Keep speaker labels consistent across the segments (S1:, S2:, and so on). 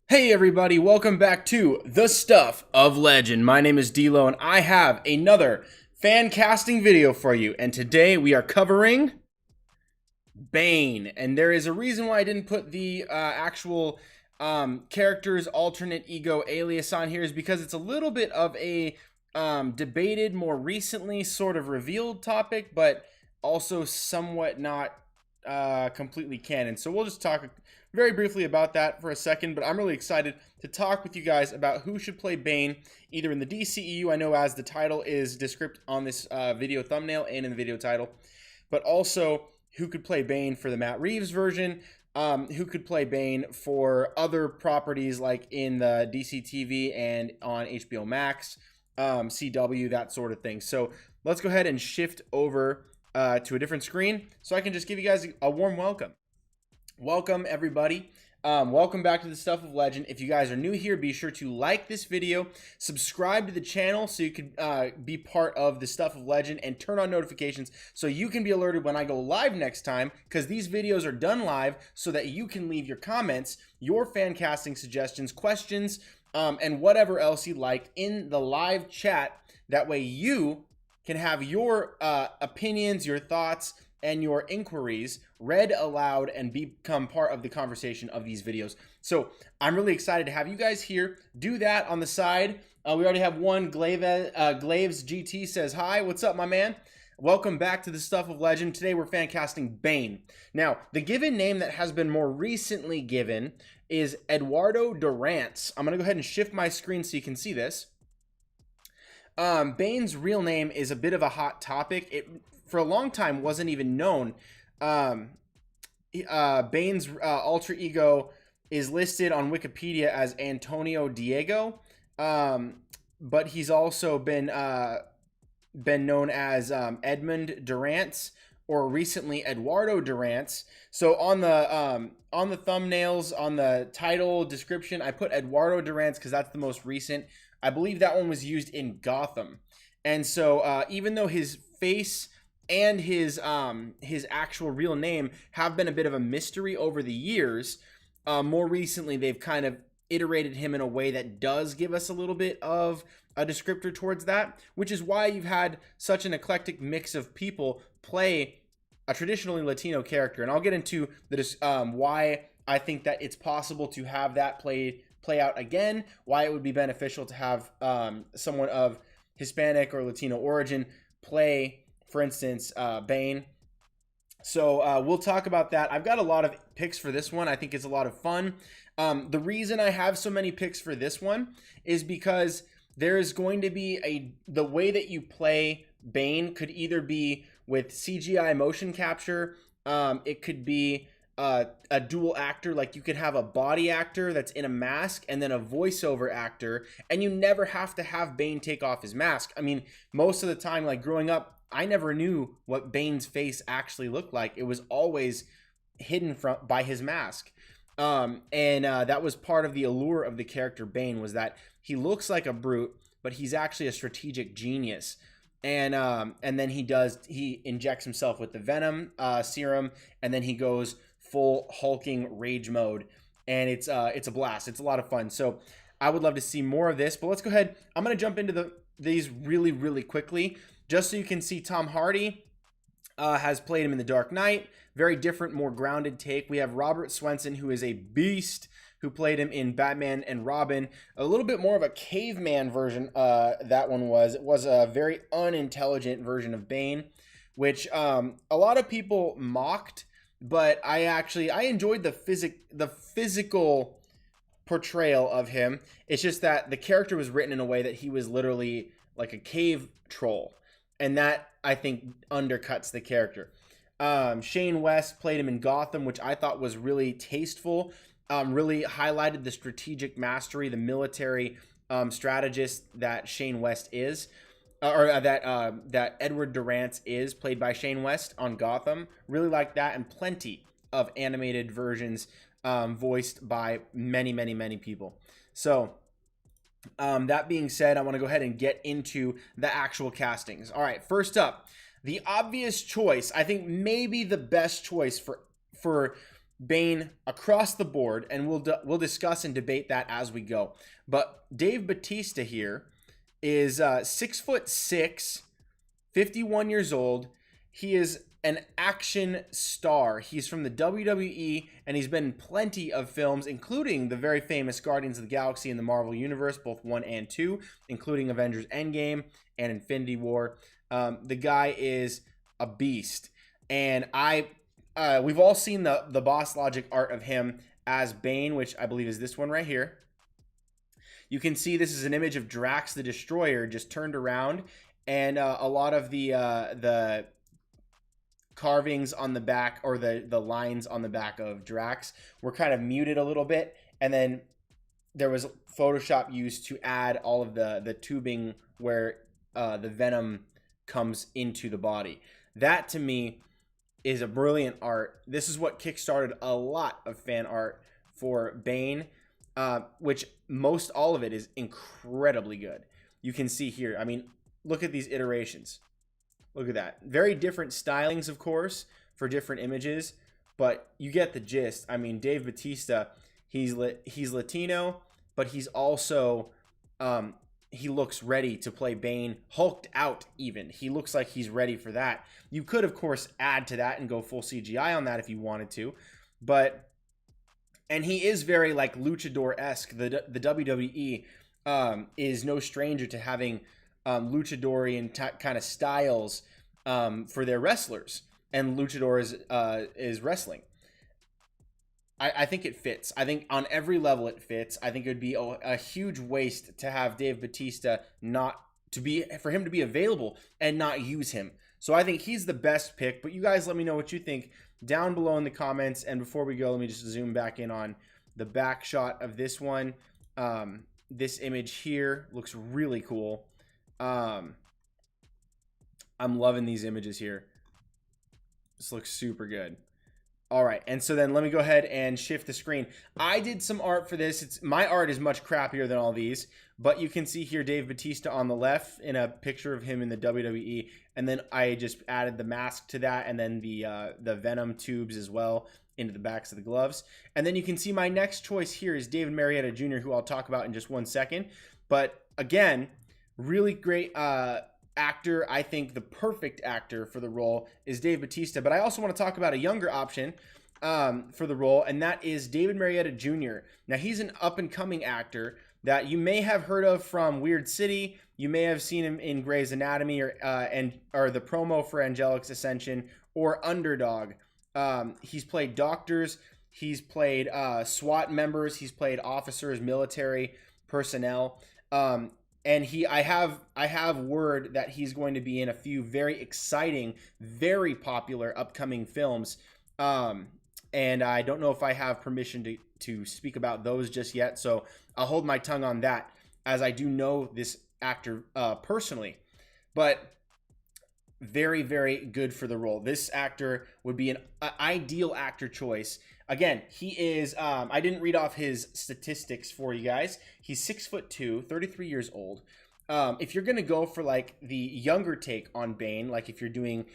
S1: Hey everybody, welcome back to The Stuff of Legend. My name is D'Lo and I have another fan casting video for you. And today we are covering Bane. And there is a reason why I didn't put the actual character's alternate ego alias on here, is because it's a little bit of a debated, more recently sort of revealed topic, but also somewhat not completely canon. So we'll just talk very briefly about that for a second, but I'm really excited to talk with you guys about who should play Bane, either in the DCEU, I know as the title is described on this video thumbnail and in the video title, but also who could play Bane for the Matt Reeves version, who could play Bane for other properties like in the DC TV and on HBO Max, CW, that sort of thing. So let's go ahead and shift over to a different screen so I can just give you guys a warm welcome. Welcome everybody. Welcome back to the Stuff of Legend. If you guys are new here, be sure to like this video, subscribe to the channel so you could be part of the Stuff of Legend, and turn on notifications so you can be alerted when I go live next time, because these videos are done live so that you can leave your comments, your fan casting suggestions, questions, and whatever else you'd like in the live chat. That way you can have your opinions, your thoughts, and your inquiries read aloud and become part of the conversation of these videos. So I'm really excited to have you guys here. Do that on the side. We already have one. Glaves GT says, hi, what's up, my man? Welcome back to the Stuff of Legend. Today we're fan casting Bane. Now, the given name that has been more recently given is Eduardo Dorrance. I'm going to go ahead and shift my screen so you can see this. Bane's real name is a bit of a hot topic. It, for a long time, wasn't even known. Bane's alter ego is listed on Wikipedia as Antonio Diego, but he's also been known as Edmund Dorrance, or recently Eduardo Dorrance. So on the thumbnails, on the title description, I put Eduardo Dorrance because that's the most recent. I believe that one was used in Gotham. And so even though his face and his actual real name have been a bit of a mystery over the years, more recently they've kind of iterated him in a way that does give us a little bit of a descriptor towards that, which is why you've had such an eclectic mix of people play a traditionally Latino character. And I'll get into the why I think that it's possible to have that play out again, why it would be beneficial to have someone of Hispanic or Latino origin play, for instance, Bane. So we'll talk about that. I've got a lot of picks for this one. I think it's a lot of fun. The reason I have so many picks for this one is because there is going to be the way that you play Bane could either be with CGI motion capture. It could be a dual actor, like you could have a body actor that's in a mask and then a voiceover actor, and you never have to have Bane take off his mask. I mean, most of the time, like growing up, I never knew what Bane's face actually looked like. It was always hidden by his mask. That was part of the allure of the character Bane, was that he looks like a brute, but he's actually a strategic genius. And then he injects himself with the Venom serum, and then he goes full hulking rage mode, and it's a blast. It's a lot of fun. So I would love to see more of this, but let's go ahead. I'm going to jump into these really quickly, just so you can see. Tom Hardy has played him in The Dark Knight. Very different, more grounded take. We have Robert Swenson, who is a beast, who played him in Batman and Robin. A little bit more of a caveman version, that one was. It was a very unintelligent version of Bane, which a lot of people mocked, but I enjoyed the physical portrayal of him. It's just that the character was written in a way that he was literally like a cave troll, and that, I think, undercuts the character. Shane West played him in Gotham, which I thought was really tasteful. Really highlighted the strategic mastery, the military strategist that Shane West is, that Edward Dorrance is, played by Shane West on Gotham. Really like that, and plenty of animated versions voiced by many people. So that being said, I want to go ahead and get into the actual castings. All right, first up, the obvious choice, I think maybe the best choice for Bane across the board, and we'll discuss and debate that as we go. But Dave Bautista here is 6'6", 51 years old. He is an action star. He's from the WWE, and he's been in plenty of films, including the very famous Guardians of the Galaxy in the Marvel Universe, both 1 and 2, including Avengers Endgame and Infinity War. The guy is a beast. And we've all seen the Boss Logic art of him as Bane, which I believe is this one right here. You can see this is an image of Drax the Destroyer just turned around, and a lot of the carvings on the back, or the lines on the back of Drax, were kind of muted a little bit, and then there was Photoshop used to add all of the tubing where the venom comes into the body. That to me is a brilliant art. This is what kickstarted a lot of fan art for Bane, which most all of it is incredibly good. You can see here, I mean, look at these iterations. Look at that. Very different stylings, of course, for different images, but you get the gist. I mean, Dave Bautista, he's Latino, but he's also, he looks ready to play Bane, hulked out even. He looks like he's ready for that. You could, of course, add to that and go full CGI on that if you wanted to, but, and he is very like luchador-esque. The WWE is no stranger to having luchadorian kind of styles for their wrestlers, and luchador is wrestling. I think it fits. I think on every level it fits. I think it would be a huge waste to have Dave Bautista for him to be available and not use him. So I think he's the best pick, but you guys let me know what you think down below in the comments. And before we go, let me just zoom back in on the back shot of this one. This image here looks really cool. I'm loving these images here. This looks super good. All right, and so then let me go ahead and shift the screen. I did some art for this. My art is much crappier than all these, but you can see here Dave Bautista on the left in a picture of him in the WWE, and then I just added the mask to that, and then the Venom tubes as well into the backs of the gloves. And then you can see my next choice here is David Marietta Jr., who I'll talk about in just 1 second. But again, really great actor. I think the perfect actor for the role is Dave Bautista, but I also want to talk about a younger option for the role, and that is David Marietta Jr. Now, he's an up-and-coming actor that you may have heard of from Weird City. You may have seen him in Grey's Anatomy or the promo for Angelic's Ascension or Underdog. He's played doctors. He's played SWAT members. He's played officers, military personnel. And I have word that he's going to be in a few very exciting, very popular upcoming films. And I don't know if I have permission to speak about those just yet, so I'll hold my tongue on that, as I do know this actor personally. But very, very good for the role. This actor would be an ideal actor choice. Again, he is, I didn't read off his statistics for you guys. He's 6'2", 33 years old. If you're going to go for like the younger take on Bane, like if you're doing,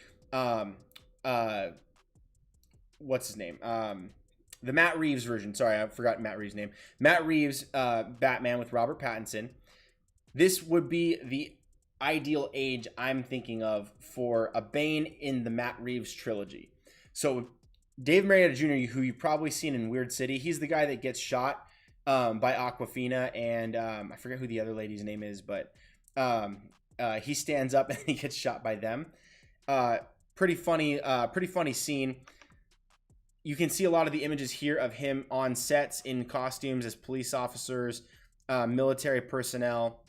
S1: what's his name? The Matt Reeves version. Sorry, I forgot Matt Reeves' name. Matt Reeves, Batman with Robert Pattinson. This would be the ideal age I'm thinking of for a Bane in the Matt Reeves trilogy. So Dave Marietta Jr., who you've probably seen in Weird City, he's the guy that gets shot by Aquafina, and I forget who the other lady's name is, but he stands up and he gets shot by them. Pretty funny scene. You can see a lot of the images here of him on sets in costumes as police officers, military personnel.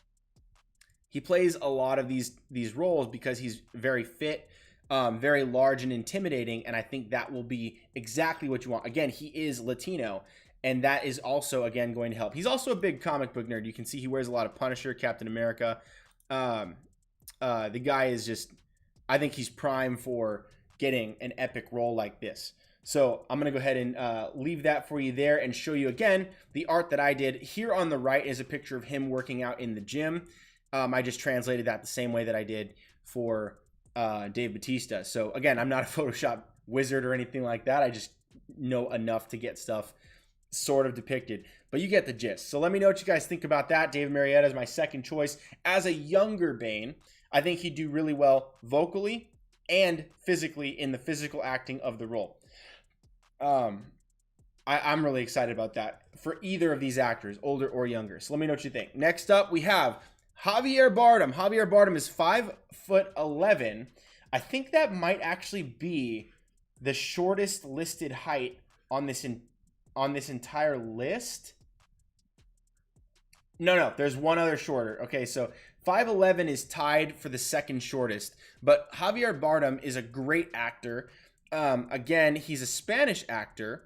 S1: He plays a lot of these roles because he's very fit, very large and intimidating, and I think that will be exactly what you want. Again, he is Latino, and that is also, again, going to help. He's also a big comic book nerd. You can see he wears a lot of Punisher, Captain America. The guy is just, I think he's prime for getting an epic role like this. So I'm going to go ahead and leave that for you there and show you, again, the art that I did. Here on the right is a picture of him working out in the gym. I just translated that the same way that I did for Dave Bautista. So again, I'm not a Photoshop wizard or anything like that. I just know enough to get stuff sort of depicted, but you get the gist. So let me know what you guys think about that. David Marietta is my second choice. As a younger Bane, I think he'd do really well vocally and physically in the physical acting of the role. I'm really excited about that for either of these actors, older or younger. So let me know what you think. Next up, we have Javier Bardem. Javier Bardem is 5'11". I think that might actually be the shortest listed height on this entire list. No, there's one other shorter. Okay, so 5'11" is tied for the second shortest, but Javier Bardem is a great actor. Again, he's a Spanish actor.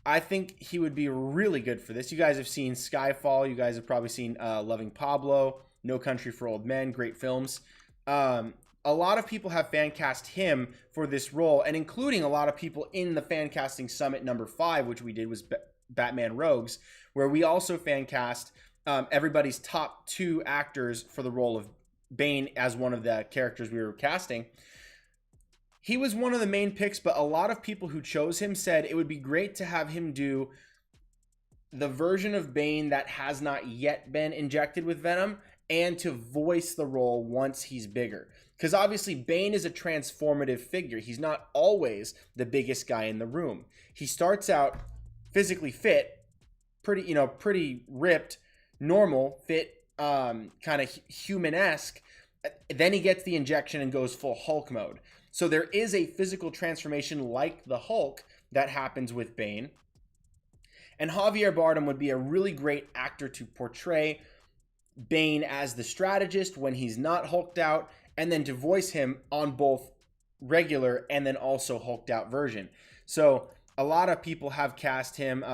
S1: I think he would be really good for this. You guys have seen Skyfall. You guys have probably seen Loving Pablo, No Country for Old Men, great films. A lot of people have fan cast him for this role, and including a lot of people in the Fan Casting Summit number 5, which we did was Batman Rogues, where we also fan cast everybody's top 2 actors for the role of Bane as one of the characters we were casting. He was one of the main picks, but a lot of people who chose him said it would be great to have him do the version of Bane that has not yet been injected with Venom and to voice the role once he's bigger. Because obviously Bane is a transformative figure. He's not always the biggest guy in the room. He starts out physically fit, pretty ripped, normal, fit, kind of human-esque. Then he gets the injection and goes full Hulk mode. So there is a physical transformation like the Hulk that happens with Bane. And Javier Bardem would be a really great actor to portray Bane as the strategist when he's not hulked out, and then to voice him on both regular and then also hulked out version. So a lot of people have cast him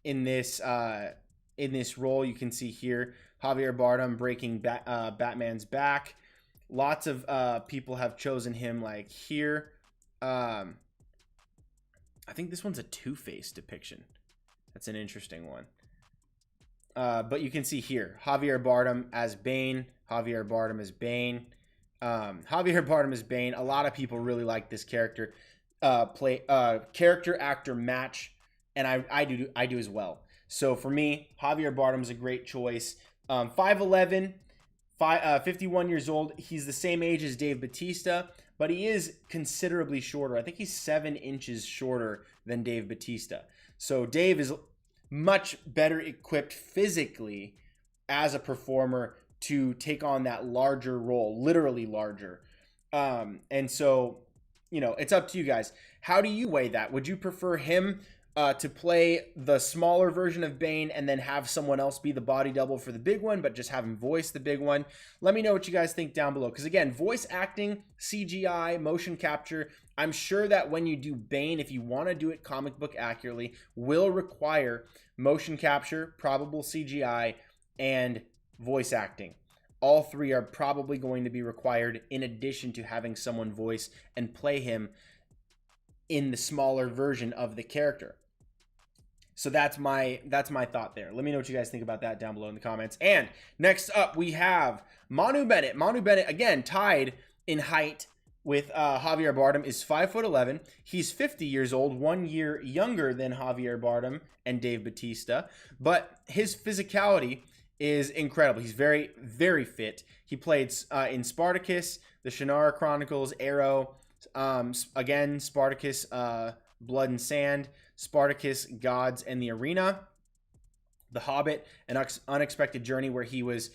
S1: in this role. You can see here Javier Bardem breaking Batman's back. Lots of people have chosen him like here. I think this one's a Two-Face depiction. That's an interesting one. But you can see here, Javier Bardem as Bane. Javier Bardem as Bane. Javier Bardem as Bane. A lot of people really like this character. Character actor match, and I do as well. So for me, Javier Bardem is a great choice. 5'11", 51 years old. He's the same age as Dave Bautista, but he is considerably shorter. I think he's 7 inches shorter than Dave Bautista. So Dave is much better equipped physically as a performer to take on that larger role, literally larger. And so, it's up to you guys. How do you weigh that? Would you prefer him to play the smaller version of Bane and then have someone else be the body double for the big one, but just have him voice the big one? Let me know what you guys think down below. Because again, voice acting, CGI, motion capture, I'm sure that when you do Bane, if you want to do it comic book accurately, will require motion capture, probable CGI, and voice acting. All 3 are probably going to be required in addition to having someone voice and play him in the smaller version of the character. So that's my thought there. Let me know what you guys think about that down below in the comments. And next up, we have Manu Bennett. Manu Bennett, again, tied in height with Javier Bardem, is 5'11". He's 50 years old, 1 year younger than Javier Bardem and Dave Bautista. But his physicality is incredible. He's very, very fit. He played in Spartacus, the Shannara Chronicles, Arrow, again, Spartacus, Blood and Sand, Spartacus, Gods and the Arena, The Hobbit, An Unexpected Journey, where he was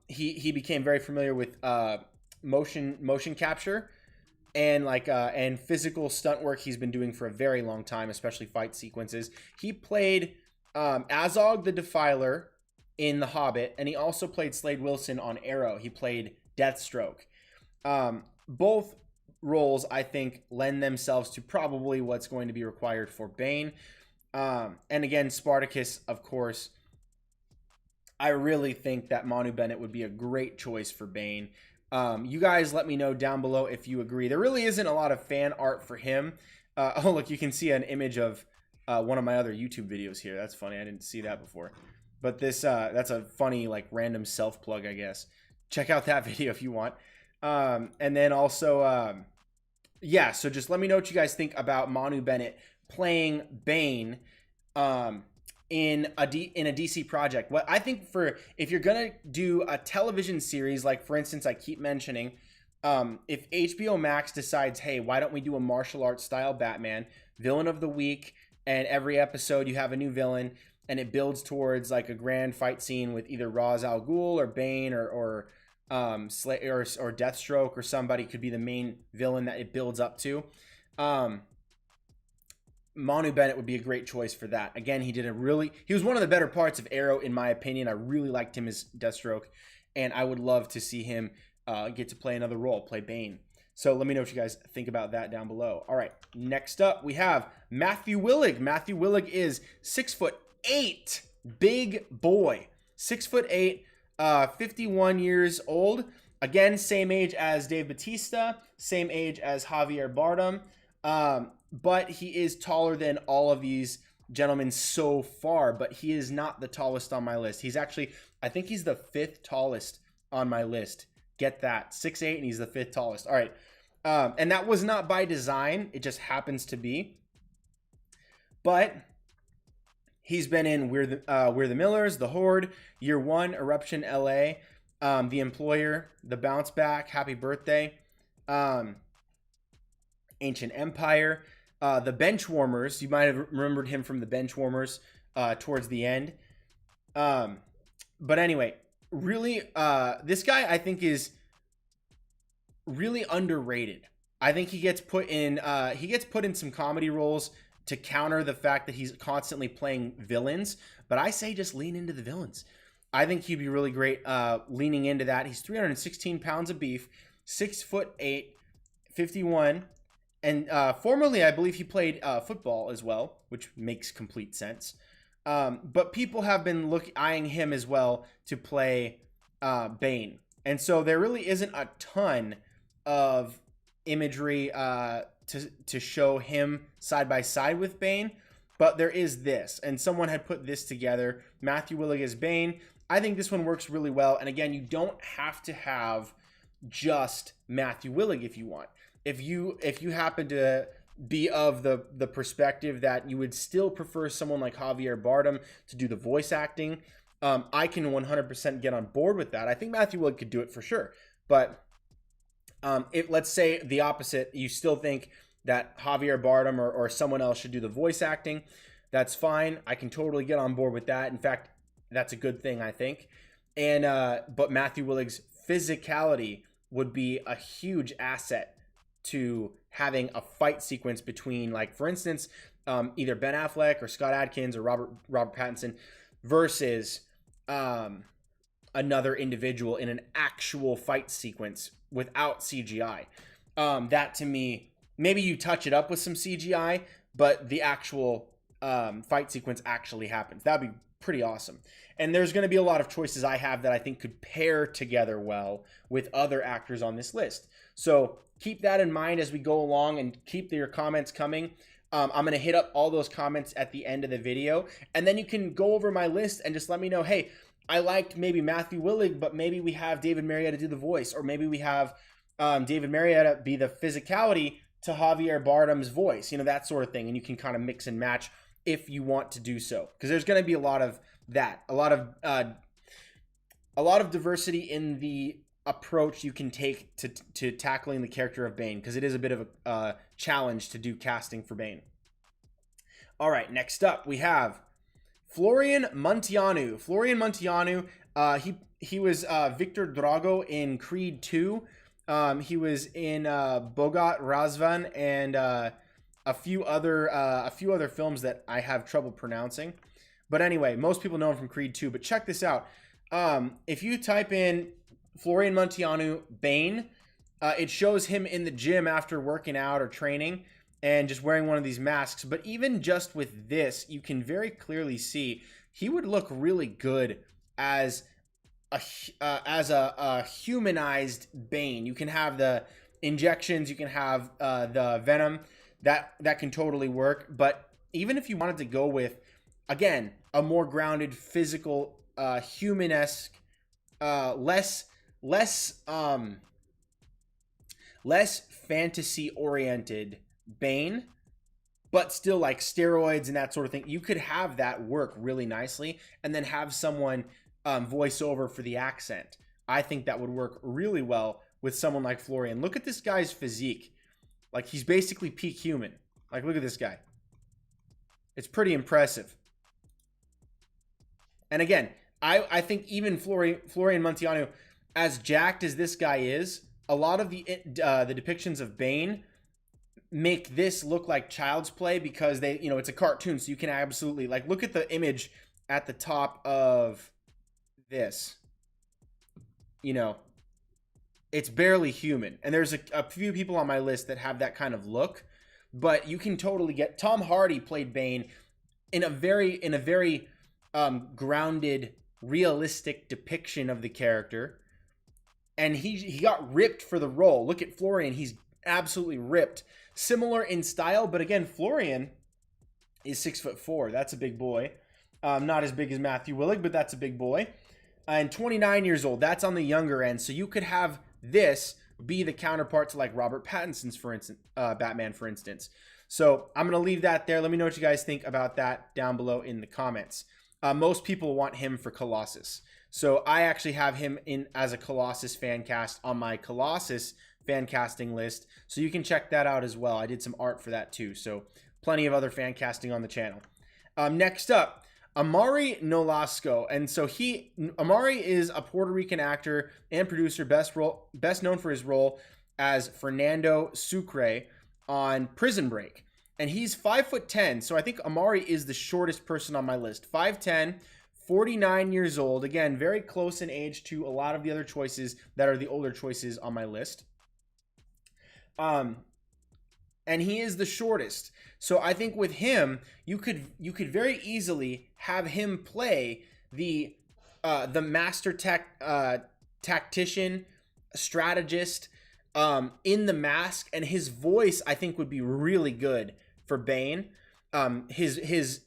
S1: he became very familiar with motion capture and and physical stunt work he's been doing for a very long time, especially fight sequences. He played Azog the Defiler in The Hobbit, and he also played Slade Wilson on Arrow. He played Deathstroke. Both roles, I think, lend themselves to probably what's going to be required for Bane. And again, Spartacus, of course. I really think that Manu Bennett would be a great choice for Bane. You guys let me know down below if you agree. There really isn't a lot of fan art for him. Oh, look, you can see an image of one of my other YouTube videos here. That's funny. I didn't see that before. But this that's a funny, random self-plug, I guess. Check out that video if you want. And then also, yeah, so just let me know what you guys think about Manu Bennett playing Bane um, in a DC project. What I think, for if you're gonna do a television series, like for instance, I keep mentioning, if HBO Max decides, hey, why don't we do a martial arts style Batman, villain of the week, and every episode you have a new villain, and it builds towards like a grand fight scene with either Ra's al Ghul or Bane or or Deathstroke, or somebody could be the main villain that it builds up to. Manu Bennett would be a great choice for that. Again, he was one of the better parts of Arrow, in my opinion. I really liked him as Deathstroke, and I would love to see him get to play another role, play Bane. So let me know what you guys think about that down below. All right, next up we have Matthew Willig. Matthew Willig is 6'8", big boy, 6'8", 51 years old. Again, same age as Dave Bautista, same age as Javier Bardem. But he is taller than all of these gentlemen so far, but he is not the tallest on my list. He's actually, I think he's the 5th tallest on my list. Get that, 6'8", and he's the 5th tallest. All right, and that was not by design. It just happens to be. But he's been in We're the Millers, The Horde, Year One, Eruption LA, The Employer, The Bounce Back, Happy Birthday, Ancient Empire, The Benchwarmers. You might have remembered him from The Benchwarmers towards the end. But anyway, really, this guy I think is really underrated. I think he gets put in some comedy roles to counter the fact that he's constantly playing villains. But I say just lean into the villains. I think he'd be really great leaning into that. He's 316 pounds of beef, 6'8", 51. And formerly, I believe he played football as well, which makes complete sense. But people have been eyeing him as well to play Bane. And so there really isn't a ton of imagery to show him side by side with Bane. But there is this. And someone had put this together. Matthew Willig as Bane. I think this one works really well. And again, you don't have to have just Matthew Willig if you want. If you happen to be of the perspective that you would still prefer someone like Javier Bardem to do the voice acting, I can 100% get on board with that. I think Matthew Willig could do it for sure. But let's say the opposite, you still think that Javier Bardem or someone else should do the voice acting, that's fine. I can totally get on board with that. In fact, that's a good thing, I think. And but Matthew Willig's physicality would be a huge asset to having a fight sequence between, like, for instance, either Ben Affleck or Scott Adkins or Robert Pattinson versus another individual in an actual fight sequence without CGI. That to me, maybe you touch it up with some CGI, but the actual fight sequence actually happens. That'd be pretty awesome. And there's going to be a lot of choices I have that I think could pair together well with other actors on this list. So keep that in mind as we go along, and keep your comments coming. I'm going to hit up all those comments at the end of the video, and then you can go over my list and just let me know, hey, I liked maybe Matthew Willig, but maybe we have David Marietta do the voice, or maybe we have David Marietta be the physicality to Javier Bardem's voice, that sort of thing. And you can kind of mix and match if you want to do so, because there's going to be a lot of that, a lot of diversity in the approach you can take to tackling the character of Bane, because it is a bit of a challenge to do casting for Bane. All right, next up we have Florian Munteanu. Florian Munteanu, he was Victor Drago in Creed 2. He was in Bogat Razvan and a few other films that I have trouble pronouncing. But anyway, most people know him from Creed 2. But check this out. If you type in Florian Munteanu Bane, it shows him in the gym after working out or training and just wearing one of these masks. But even just with this, you can very clearly see he would look really good as a humanized Bane. You can have the injections, you can have the venom. That can totally work. But even if you wanted to go with, again, a more grounded, physical, human-esque, less less fantasy oriented Bane, but still like steroids and that sort of thing. You could have that work really nicely and then have someone voice over for the accent. I think that would work really well with someone like Florian. Look at this guy's physique. Like, he's basically peak human. Like, look at this guy. It's pretty impressive. And again, I think even Florian Munteanu, as jacked as this guy is, a lot of the depictions of Bane make this look like child's play because they, you know, it's a cartoon, so you can absolutely, like, look at the image at the top of this. You know, it's barely human. And there's a few people on my list that have that kind of look, but you can totally get. Tom Hardy played Bane in a very grounded, realistic depiction of the character, and he got ripped for the role. Look at Florian; he's absolutely ripped. Similar in style, but again, Florian is 6'4". That's a big boy. Not as big as Matthew Willig, but that's a big boy. And 29 years old. That's on the younger end. So you could have this be the counterpart to like Robert Pattinson's, for instance, Batman, for instance. So I'm going to leave that there. Let me know what you guys think about that down below in the comments. Most people want him for Colossus. So I actually have him in as a Colossus fan cast on my Colossus fan casting list. So you can check that out as well. I did some art for that too. So plenty of other fan casting on the channel. Next up, Amaury Nolasco. And so Amaury is a Puerto Rican actor and producer, best known for his role as Fernando Sucre on Prison Break. And he's 5'10". So I think Amaury is the shortest person on my list. 5'10", 49 years old. Again, very close in age to a lot of the other choices that are the older choices on my list. And he is the shortest. So I think with him, you could very easily have him play the master tactician, strategist in The Mask, and his voice I think would be really good for Bane. His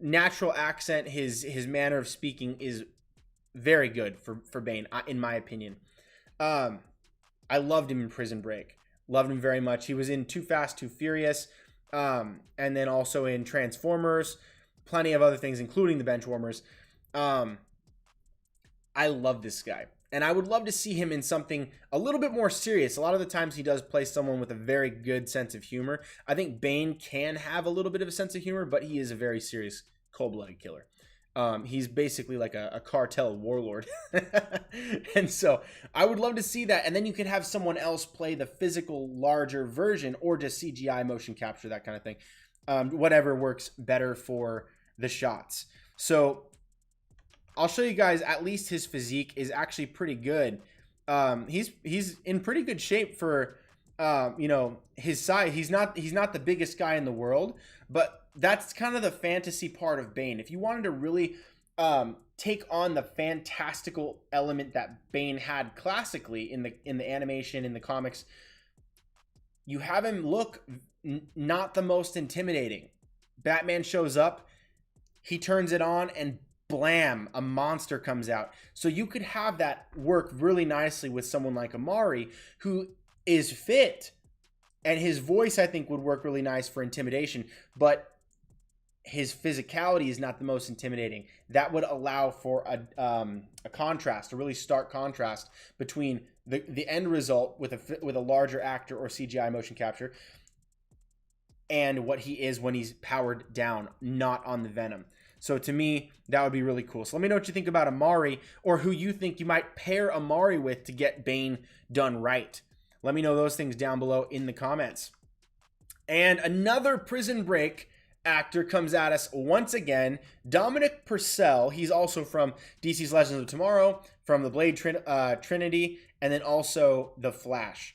S1: natural accent, his manner of speaking is very good for Bane, in my opinion. I loved him in Prison Break. Loved him very much. He was in Too Fast, Too Furious, and then also in Transformers, plenty of other things, including the Benchwarmers. I love this guy. And I would love to see him in something a little bit more serious. A lot of the times he does play someone with a very good sense of humor. I think Bane can have a little bit of a sense of humor, but he is a very serious, cold-blooded killer. He's basically like a cartel warlord. And so I would love to see that. And then you could have someone else play the physical, larger version, or just CGI motion capture, that kind of thing. Whatever works better for the shots. So I'll show you guys, at least his physique is actually pretty good. He's in pretty good shape for, you know, his size. He's not the biggest guy in the world, but that's kind of the fantasy part of Bane. If you wanted to really take on the fantastical element that Bane had classically in the animation, in the comics, you have him look not the most intimidating. Batman shows up, he turns it on, and blam, a monster comes out. So you could have that work really nicely with someone like Amaury, who is fit, and his voice, I think, would work really nice for intimidation, but his physicality is not the most intimidating. That would allow for a contrast, a really stark contrast between the end result with a larger actor or CGI motion capture and what he is when he's powered down, not on the Venom. So to me, that would be really cool. So let me know what you think about Amaury, or who you think you might pair Amaury with to get Bane done right. Let me know those things down below in the comments. And another Prison Break actor comes at us once again, Dominic Purcell. He's also from DC's Legends of Tomorrow, from the Blade Trinity, and then also The Flash.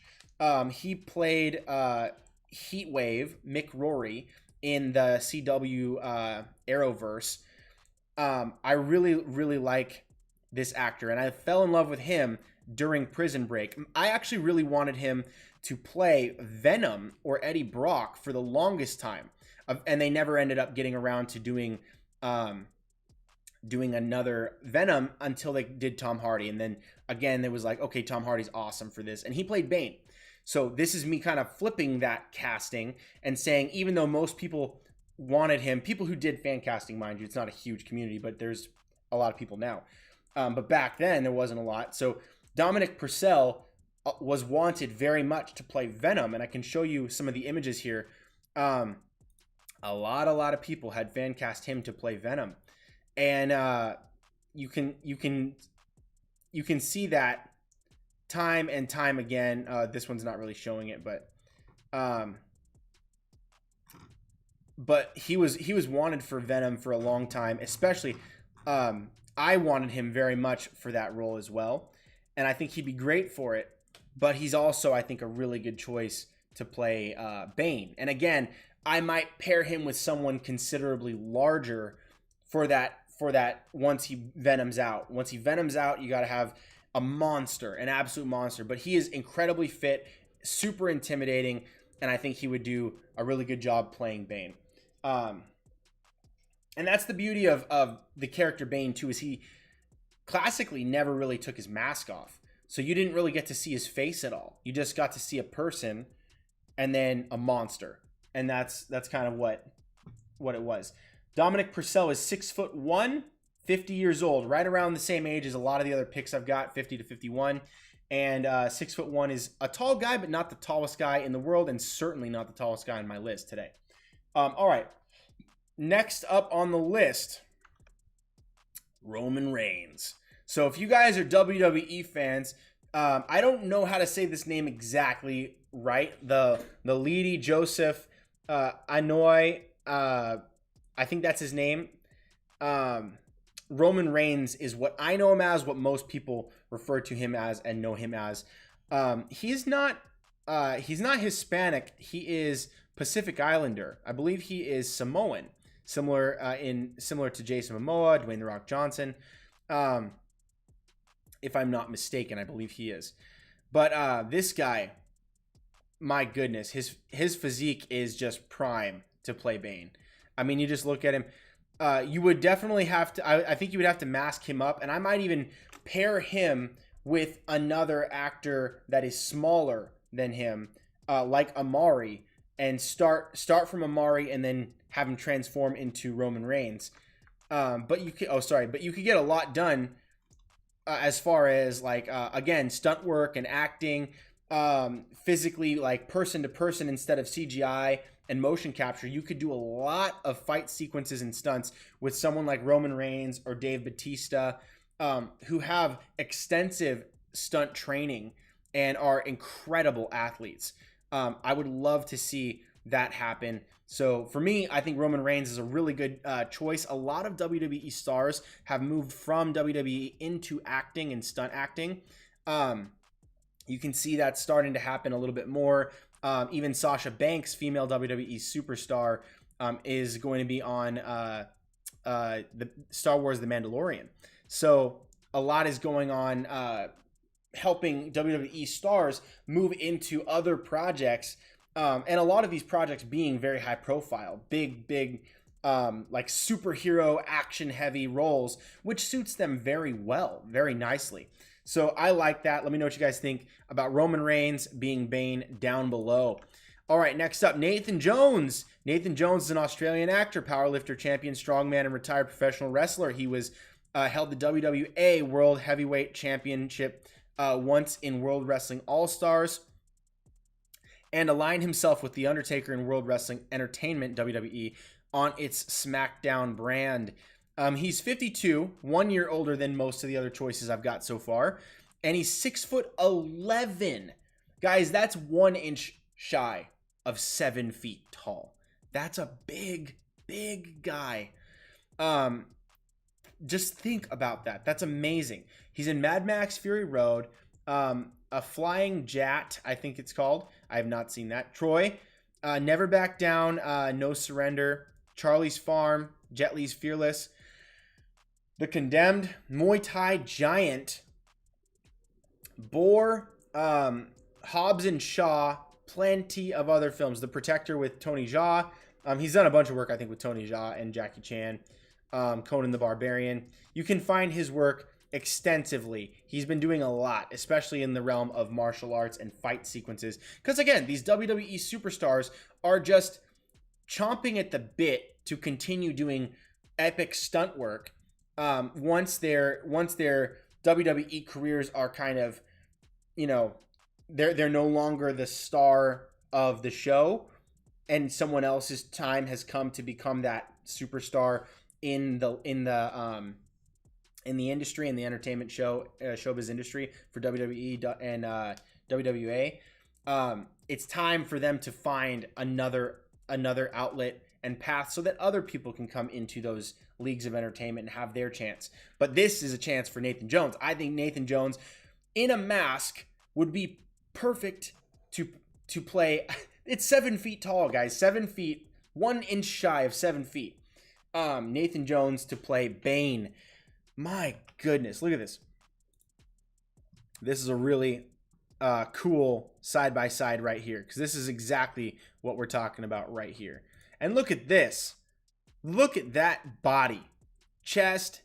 S1: He played Heatwave, Mick Rory, in the CW Arrowverse. I really like this actor, and I fell in love with him during Prison Break. I actually really wanted him to play Venom or Eddie Brock for the longest time, and they never ended up getting around to doing another Venom until they did Tom Hardy. And then again, it was like, okay, Tom Hardy's awesome for this, and he played Bane. So this is me kind of flipping that casting and saying, even though most people wanted him, people who did fan casting, mind you, it's not a huge community, but there's a lot of people now. But back then there wasn't a lot. So Dominic Purcell was wanted very much to play Venom, and I can show you some of the images here. A lot of people had fan cast him to play Venom, and you can see that time and time again. This one's not really showing it, but he was wanted for Venom for a long time. Especially, I wanted him very much for that role as well, and I think he'd be great for it. But he's also, I think, a really good choice to play Bane. And again, I might pair him with someone considerably larger for that. Once he Venoms out. Once he Venoms out, you got to have a monster, an absolute monster. But he is incredibly fit, super intimidating, and I think he would do a really good job playing Bane. And that's the beauty of the character Bane too, is he classically never really took his mask off. So you didn't really get to see his face at all. You just got to see a person and then a monster. And that's kind of what it was. Dominic Purcell is 6'1", 50 years old, right around the same age as a lot of the other picks I've got, 50 to 51. And 6'1" is a tall guy, but not the tallest guy in the world, and certainly not the tallest guy on my list today. All right. Next up on the list, Roman Reigns. So if you guys are WWE fans, I don't know how to say this name exactly right. The Lady Joseph Anoy, I think that's his name. Roman Reigns is what I know him as, what most people refer to him as and know him as. He's not Hispanic. He is Pacific Islander. I believe he is Samoan, similar to Jason Momoa, Dwayne "The Rock" Johnson. If I'm not mistaken, I believe he is. But this guy, my goodness, his physique is just prime to play Bane. I mean, you just look at him. You would definitely have to, I think you would have to mask him up, and I might even pair him with another actor that is smaller than him, like Amaury, and start from Amaury and then have him transform into Roman Reigns. But you could get a lot done as far as again, stunt work and acting, physically, like person to person instead of CGI and motion capture. You could do a lot of fight sequences and stunts with someone like Roman Reigns or Dave Bautista, who have extensive stunt training and are incredible athletes. I would love to see that happen. So for me, I think Roman Reigns is a really good choice. A lot of WWE stars have moved from WWE into acting and stunt acting. You can see that starting to happen a little bit more. Even Sasha Banks, female WWE superstar, is going to be on the Star Wars The Mandalorian. So a lot is going on, helping WWE stars move into other projects. And a lot of these projects being very high profile, big, like superhero action heavy roles, which suits them very well, very nicely. So I like that. Let me know what you guys think about Roman Reigns being Bane down below. All right, next up, Nathan Jones. Nathan Jones is an Australian actor, powerlifter, champion, strongman, and retired professional wrestler. He was held the WWA World Heavyweight Championship once in World Wrestling All-Stars, and aligned himself with The Undertaker in World Wrestling Entertainment, WWE, on its SmackDown brand. He's 52, 1 year older than most of the other choices I've got so far, and he's 6'11". Guys, that's 1 inch shy of 7 feet tall. That's a big guy. Just think about that. That's amazing. He's in Mad Max Fury Road, A Flying Jat, I think it's called. I have not seen that. Troy, Never Back Down, No Surrender, Charlie's Farm, Jet Li's Fearless, The Condemned, Muay Thai Giant, Boar, Hobbs and Shaw, plenty of other films. The Protector with Tony Jaa. He's done a bunch of work, I think, with Tony Jaa and Jackie Chan. Conan the Barbarian. You can find his work extensively. He's been doing a lot, especially in the realm of martial arts and fight sequences. Because again, these WWE superstars are just chomping at the bit to continue doing epic stunt work. Once their WWE careers are kind of, you know, they're no longer the star of the show, and someone else's time has come to become that superstar in the industry, in the entertainment showbiz industry for WWE and WWA. It's time for them to find another outlet and path so that other people can come into those leagues of entertainment and have their chance. But this is a chance for Nathan Jones. I think Nathan Jones in a mask would be perfect to play. It's 7 feet tall, guys. 7 feet, 1 inch shy of 7 feet. Nathan Jones to play Bane. My goodness, look at this. This is a really cool side-by-side right here, because this is exactly what we're talking about right here. And look at this. Look at that body. Chest,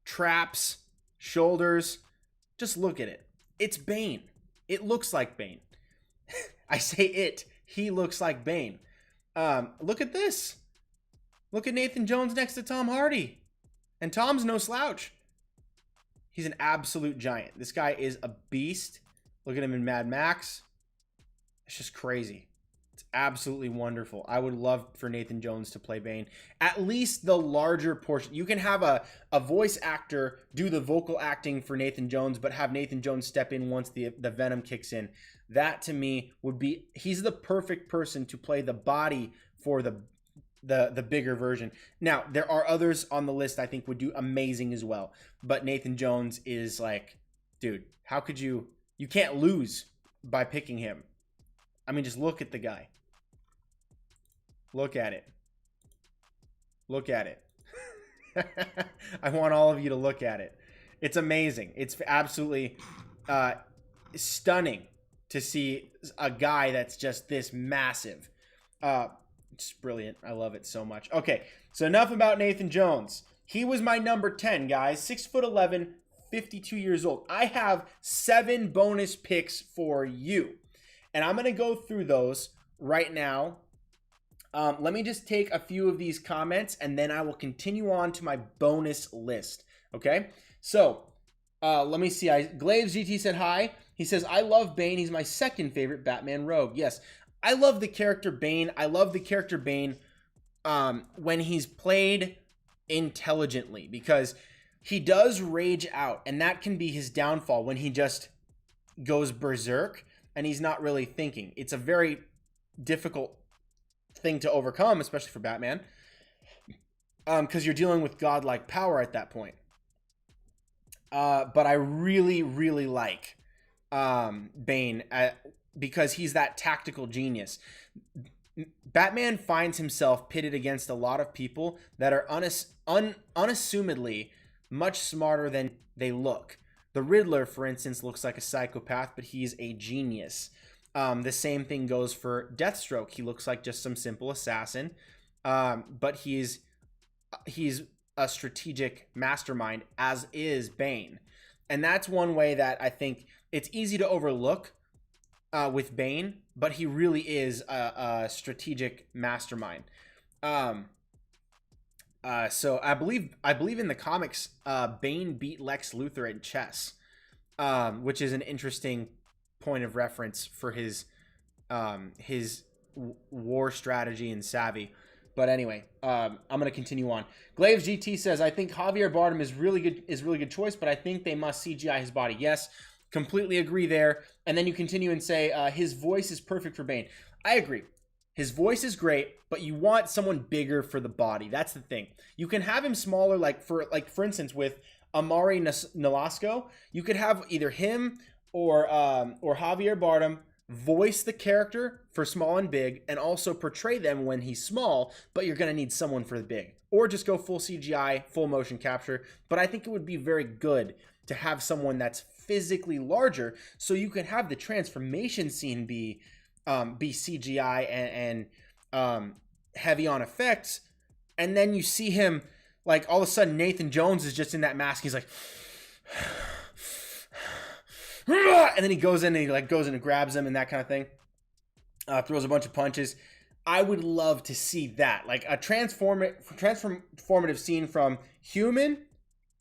S1: traps, shoulders. Just look at it. It's Bane. It looks like Bane. I say it. He looks like Bane. Look at this. Look at Nathan Jones next to Tom Hardy. And Tom's no slouch. He's an absolute giant. This guy is a beast. Look at him in Mad Max. It's just crazy. It's absolutely wonderful. I would love for Nathan Jones to play Bane. At least the larger portion. You can have a voice actor do the vocal acting for Nathan Jones, but have Nathan Jones step in once the venom kicks in. That to me would be, he's the perfect person to play the body for the bigger version. Now, there are others on the list I think would do amazing as well. But Nathan Jones is like, dude, how could you can't lose by picking him. I mean, just look at the guy. Look at it. Look at it. I want all of you to look at it. It's amazing. It's absolutely stunning to see a guy that's just this massive. It's brilliant. I love it so much. Okay, so enough about Nathan Jones. He was my number 10, guys. 6'11", 52 years old. I have 7 bonus picks for you. And I'm going to go through those right now. Let me just take a few of these comments, and then I will continue on to my bonus list. Okay? So, let me see. Glaves GT said hi. He says, I love Bane. He's my second favorite Batman rogue. Yes. I love the character Bane. I love the character Bane when he's played intelligently, because he does rage out, and that can be his downfall when he just goes berserk and he's not really thinking. It's a very difficult thing to overcome, especially for Batman, because you're dealing with godlike power at that point. But I really, really like Bane because he's that tactical genius. Batman finds himself pitted against a lot of people that are unassumedly much smarter than they look. The Riddler, for instance, looks like a psychopath, but he's a genius. The same thing goes for Deathstroke. He looks like just some simple assassin, but he's a strategic mastermind, as is Bane. And that's one way that I think it's easy to overlook with Bane, but he really is a strategic mastermind. So I believe in the comics, Bane beat Lex Luthor in chess, which is an interesting point of reference for his war strategy and savvy. But anyway, I'm gonna continue on. Glaves GT says, I think Javier Bardem is really good choice, but I think they must CGI his body. Yes, completely agree there. And then you continue and say his voice is perfect for Bane. I agree. His voice is great, but you want someone bigger for the body. That's the thing. You can have him smaller, like for instance with Amaury Nolasco. You could have either him or Javier Bardem voice the character for small and big, and also portray them when he's small, but you're going to need someone for the big. Or just go full CGI, full motion capture. But I think it would be very good to have someone that's physically larger, so you can have the transformation scene be CGI and heavy on effects, and then you see him, like, all of a sudden Nathan Jones is just in that mask. He's like, and then he goes in and he like goes in and grabs him and that kind of thing. Throws a bunch of punches. I would love to see that, like a transformative scene from human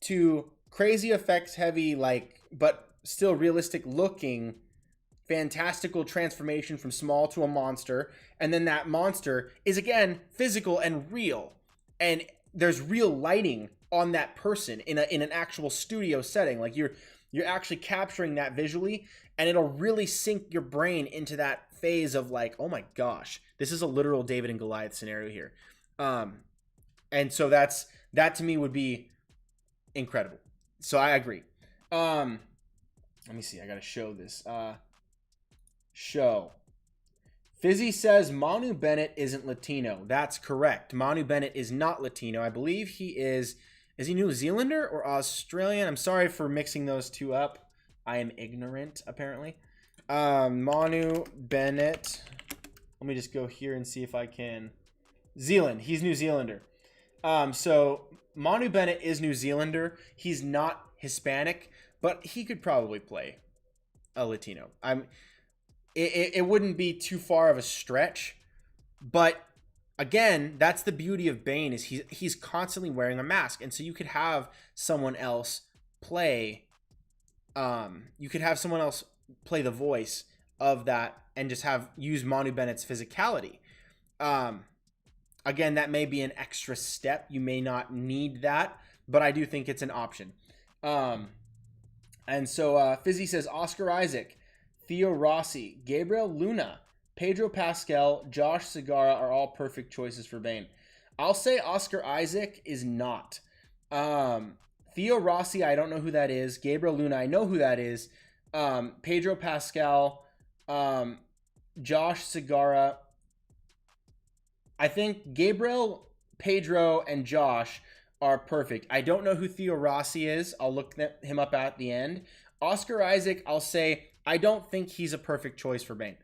S1: to crazy effects heavy, like but still realistic looking, fantastical transformation from small to a monster, and then that monster is again physical and real, and there's real lighting on that person in an actual studio setting. Like you're actually capturing that visually, and it'll really sink your brain into that phase of like, oh my gosh, this is a literal David and Goliath scenario here. And so that to me would be incredible. So I agree. Let me see. I got to show this. Show. Fizzy says Manu Bennett isn't Latino. That's correct. Manu Bennett is not Latino. I believe he is he New Zealander or Australian? I'm sorry for mixing those two up. I am ignorant, apparently. Manu Bennett. Let me just go here and see if I can. Zealand. He's New Zealander. So Manu Bennett is New Zealander. He's not Hispanic, but he could probably play a Latino. It wouldn't be too far of a stretch, but again, that's the beauty of Bane is he's constantly wearing a mask, and so you could have someone else play. You could have someone else play the voice of that and just use Manu Bennett's physicality. Again, that may be an extra step. You may not need that, but I do think it's an option. And so Fizzy says Oscar Isaac, Theo Rossi, Gabriel Luna, Pedro Pascal, Josh Segarra are all perfect choices for Bane. I'll say Oscar Isaac is not. Theo Rossi, I don't know who that is. Gabriel Luna, I know who that is. Pedro Pascal, Josh Segarra. I think Gabriel, Pedro, and Josh are perfect. I don't know who Theo Rossi is. I'll look him up at the end. Oscar Isaac, I'll say I don't think he's a perfect choice for Bane.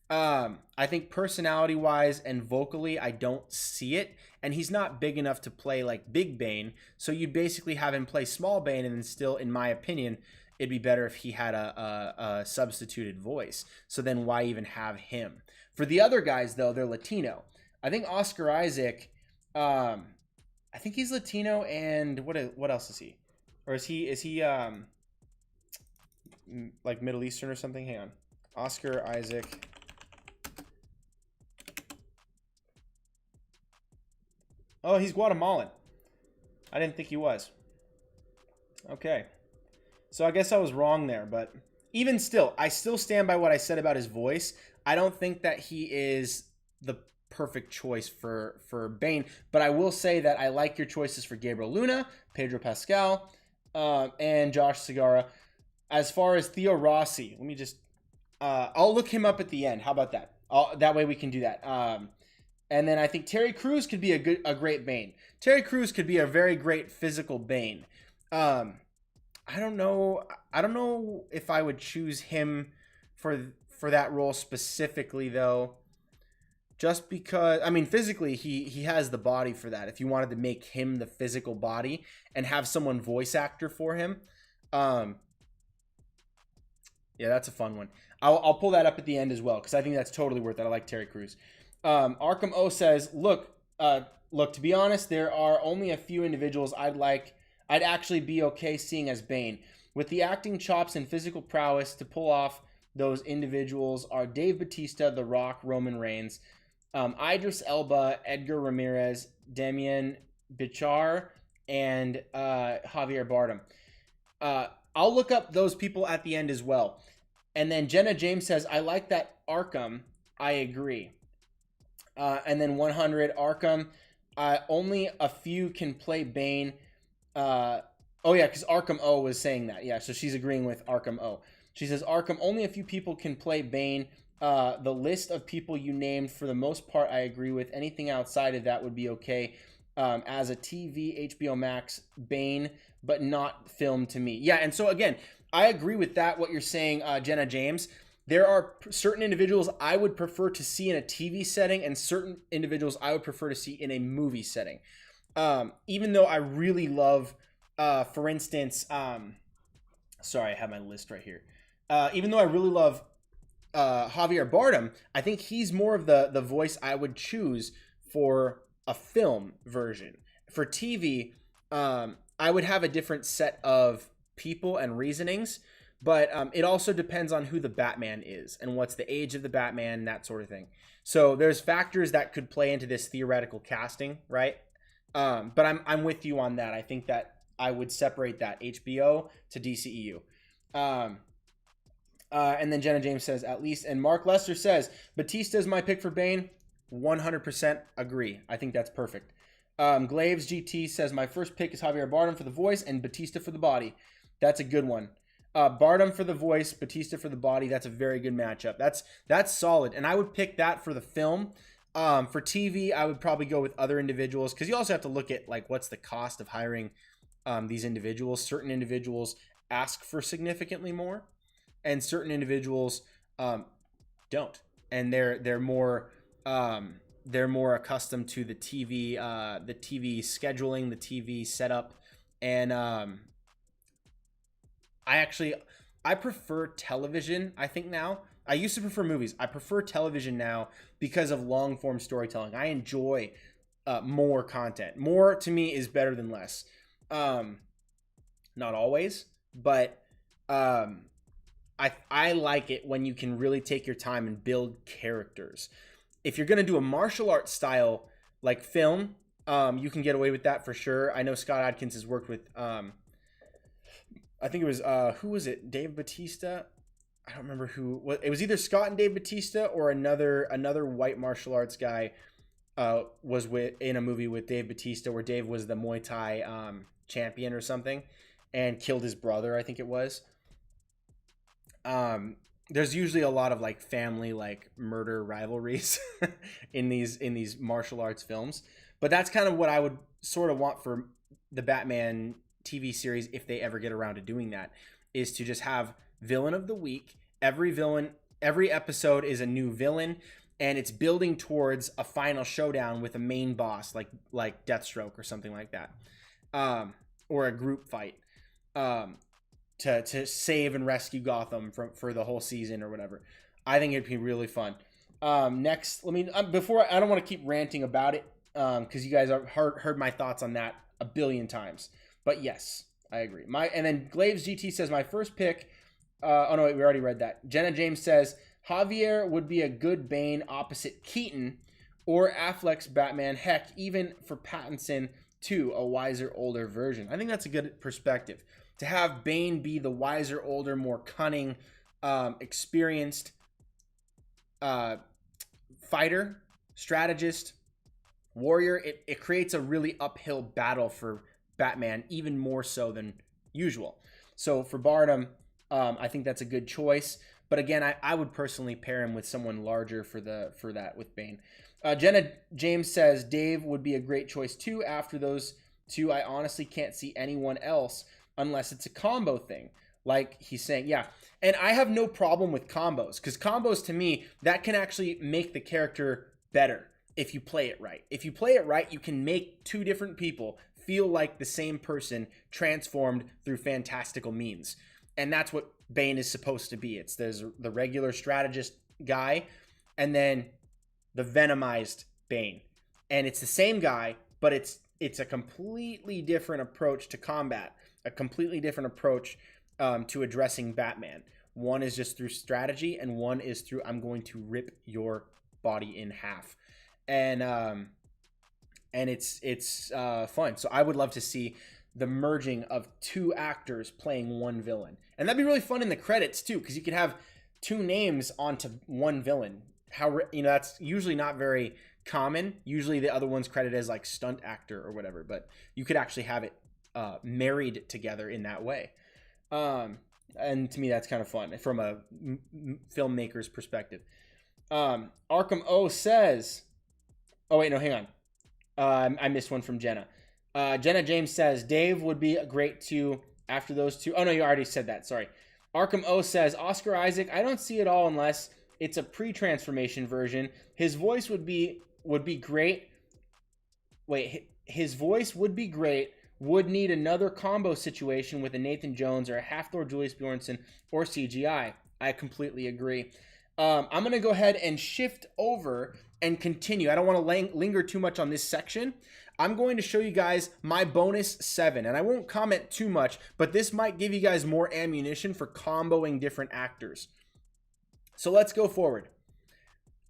S1: I think personality-wise and vocally, I don't see it. And he's not big enough to play like Big Bane. So you'd basically have him play Small Bane, and then still, in my opinion, it'd be better if he had a substituted voice. So then why even have him? For the other guys, though, they're Latino. I think Oscar Isaac, I think he's Latino, and what else is he? Or is he like Middle Eastern or something? Hang on. Oscar Isaac. Oh, he's Guatemalan. I didn't think he was. Okay. So I guess I was wrong there, but even still, I still stand by what I said about his voice. I don't think that he is the perfect choice for Bane, but I will say that I like your choices for Gabriel Luna, Pedro Pascal, and Josh Segarra. As far as Theo Rossi, let me just I'll look him up at the end. How about that? That way we can do that. And then I think Terry Crews could be a great Bane. Terry Crews could be a very great physical Bane. I don't know if I would choose him for that role specifically, though. Just because, I mean, physically, he has the body for that. If you wanted to make him the physical body and have someone voice actor for him, yeah, that's a fun one. I'll pull that up at the end as well because I think that's totally worth it. I like Terry Crews. Arkham O says, look, to be honest, there are only a few individuals I'd actually be okay seeing as Bane. With the acting chops and physical prowess to pull off those individuals are Dave Bautista, The Rock, Roman Reigns, Idris Elba, Edgar Ramirez, Demian Bichir, and Javier Bardem. I'll look up those people at the end as well. And then Jenna James says, I like that Arkham. I agree. And then 100 Arkham. Only a few can play Bane. Oh yeah, because Arkham O was saying that. Yeah, so she's agreeing with Arkham O. She says, Arkham, only a few people can play Bane. The list of people you named, for the most part, I agree with. Anything outside of that would be okay. As a TV, HBO Max, Bane, but not film to me. Yeah, and so again, I agree with that, what you're saying, Jenna James. There are certain individuals I would prefer to see in a TV setting and certain individuals I would prefer to see in a movie setting. Even though I really love, for instance, Sorry, I have my list right here. Even though I really love Javier Bardem, I think he's more of the voice I would choose for a film version. For TV, I would have a different set of people and reasonings, but it also depends on who the Batman is and what's the age of the Batman, that sort of thing. So there's factors that could play into this theoretical casting, right? But I'm with you on that. I think that I would separate that HBO to DCEU. And then Jenna James says, at least. And Mark Lester says, Bautista is my pick for Bane. 100% agree. I think that's perfect. Glaves GT says, my first pick is Javier Bardem for the voice and Bautista for the body. That's a good one. Bardem for the voice, Bautista for the body. That's a very good matchup. That's solid. And I would pick that for the film. For TV, I would probably go with other individuals, because you also have to look at like what's the cost of hiring these individuals. Certain individuals ask for significantly more, and certain individuals don't, and they're more accustomed to the TV scheduling, the TV setup, and I prefer television. I think now. I used to prefer movies. I prefer television now because of long form storytelling. I enjoy more content. More to me is better than less. Not always, but I like it when you can really take your time and build characters. If you're gonna do a martial arts style like film, you can get away with that for sure. I know Scott Adkins has worked with I think it was who was it? Dave Bautista. I don't remember who. It was either Scott and Dave Bautista or another white martial arts guy was in a movie with Dave Bautista where Dave was the Muay Thai champion or something and killed his brother, I think it was. There's usually a lot of like family like murder rivalries in these martial arts films, but that's kind of what I would sort of want for the Batman TV series if they ever get around to doing that, is to just have villain of the week. Every episode is a new villain, and it's building towards a final showdown with a main boss like Deathstroke or something like that, or a group fight to save and rescue Gotham for the whole season or whatever. I think it'd be really fun. Next, I don't want to keep ranting about it because you guys have heard my thoughts on that a billion times. But yes, I agree. And then Glaves GT says my first pick. Oh no, wait, we already read that. Jenna James says Javier would be a good Bane opposite Keaton or Affleck's Batman. Heck, even for Pattinson too, a wiser, older version. I think that's a good perspective to have Bane be the wiser, older, more cunning, experienced fighter, strategist, warrior. It creates a really uphill battle for Batman, even more so than usual. So for Bardem, I think that's a good choice. But again, I would personally pair him with someone larger for that with Bane. Jenna James says Dave would be a great choice too. After those two, I honestly can't see anyone else unless it's a combo thing. Like he's saying, yeah. And I have no problem with combos, because combos to me, that can actually make the character better if you play it right. If you play it right, you can make two different people feel like the same person transformed through fantastical means. And that's what Bane is supposed to be. There's the regular strategist guy and then the venomized Bane. And it's the same guy, but it's a completely different approach to combat, a completely different approach to addressing Batman. One is just through strategy, and one is through I'm going to rip your body in half. And it's fun. So I would love to see the merging of two actors playing one villain. And that'd be really fun in the credits too, because you could have two names onto one villain. That's usually not very common. Usually the other one's credited as like stunt actor or whatever, but you could actually have it married together in that way. And to me, that's kind of fun from a filmmaker's perspective. Arkham O says, oh wait, no, hang on. I missed one from Jenna. Jenna James says Dave would be great too after those two. Oh no, you already said that. Sorry. Arkham O says Oscar Isaac. I don't see it all unless it's a pre-transformation version. His voice would be great. Wait, his voice would be great would need another combo situation with a Nathan Jones or a Half-Thor Julius Bjornsen or CGI. I completely agree. I'm going to go ahead and shift over and continue. I don't want to linger too much on this section. I'm going to show you guys my bonus 7, and I won't comment too much, but this might give you guys more ammunition for comboing different actors. So let's go forward.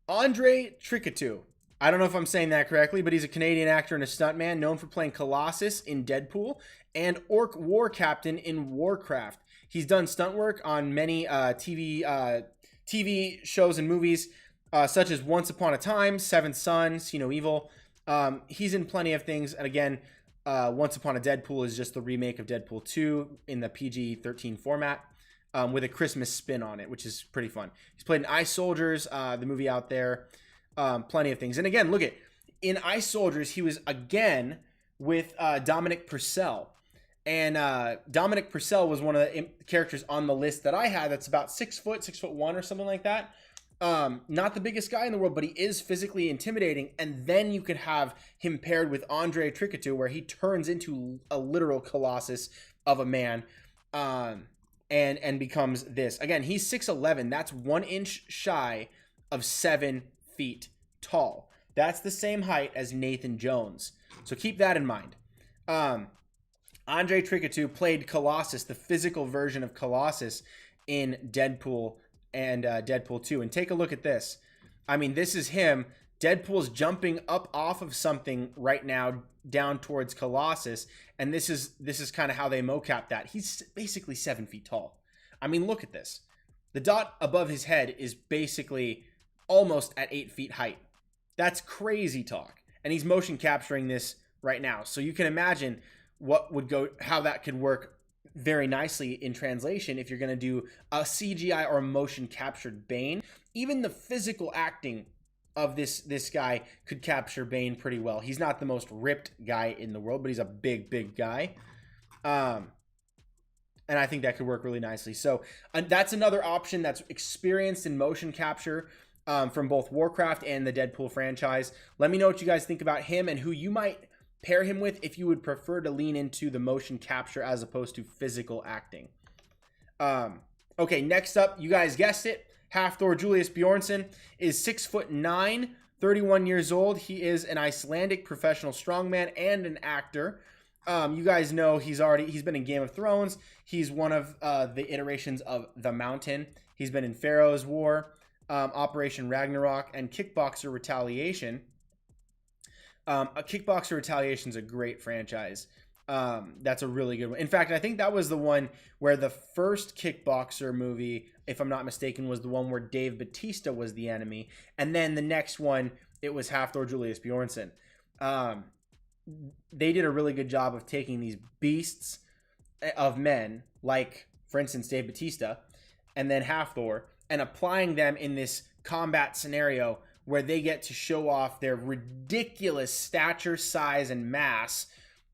S1: Andre Tricketu. I don't know if I'm saying that correctly, but he's a Canadian actor and a stuntman known for playing Colossus in Deadpool and Orc War Captain in Warcraft. He's done stunt work on many TV shows and movies, such as Once Upon a Time, Seventh Son, See No Evil. He's in plenty of things. And again, Once Upon a Deadpool is just the remake of Deadpool 2 in the PG-13 format with a Christmas spin on it, which is pretty fun. He's played in Ice Soldiers, the movie out there. Plenty of things. And again, look at in Ice Soldiers, he was again with Dominic Purcell. And Dominic Purcell was one of the characters on the list that I had that's about 6 foot, 6'1" or something like that. Not the biggest guy in the world, but he is physically intimidating. And then you could have him paired with Andre Tricketu, where he turns into a literal colossus of a man and becomes this. Again, he's 6'11". That's 1 inch shy of 7 feet tall. That's the same height as Nathan Jones. So keep that in mind. Andre Tricketu played Colossus, the physical version of Colossus in Deadpool and Deadpool 2. And take a look at this. I mean, this is him. Deadpool's jumping up off of something right now down towards Colossus. And this is kind of how they mocap that. He's basically 7 feet tall. I mean, look at this. The dot above his head is basically almost at 8 feet height. That's crazy talk. And he's motion capturing this right now. So you can imagine how that could work very nicely in translation if you're going to do a CGI or a motion captured Bane. Even the physical acting of this guy could capture Bane pretty well. He's not the most ripped guy in the world, but he's a big guy. And I think that could work really nicely. So that's another option that's experienced in motion capture from both Warcraft and the Deadpool franchise. Let me know what you guys think about him and who you might pair him with if you would prefer to lean into the motion capture as opposed to physical acting. Okay, next up, you guys guessed it. Half-Thor Julius Bjornsen is 6'9", 31 years old. He is an Icelandic professional strongman and an actor. You guys know he's been in Game of Thrones. He's one of the iterations of The Mountain. He's been in Pharaoh's War, Operation Ragnarok, and Kickboxer Retaliation. Kickboxer Retaliation is a great franchise. That's a really good one. In fact, I think that was the one where the first Kickboxer movie, if I'm not mistaken, was the one where Dave Bautista was the enemy. And then the next one, it was Half-Thor Julius Bjornsen. They did a really good job of taking these beasts of men, like, for instance, Dave Bautista, and then Half-Thor, and applying them in this combat scenario where they get to show off their ridiculous stature, size, and mass,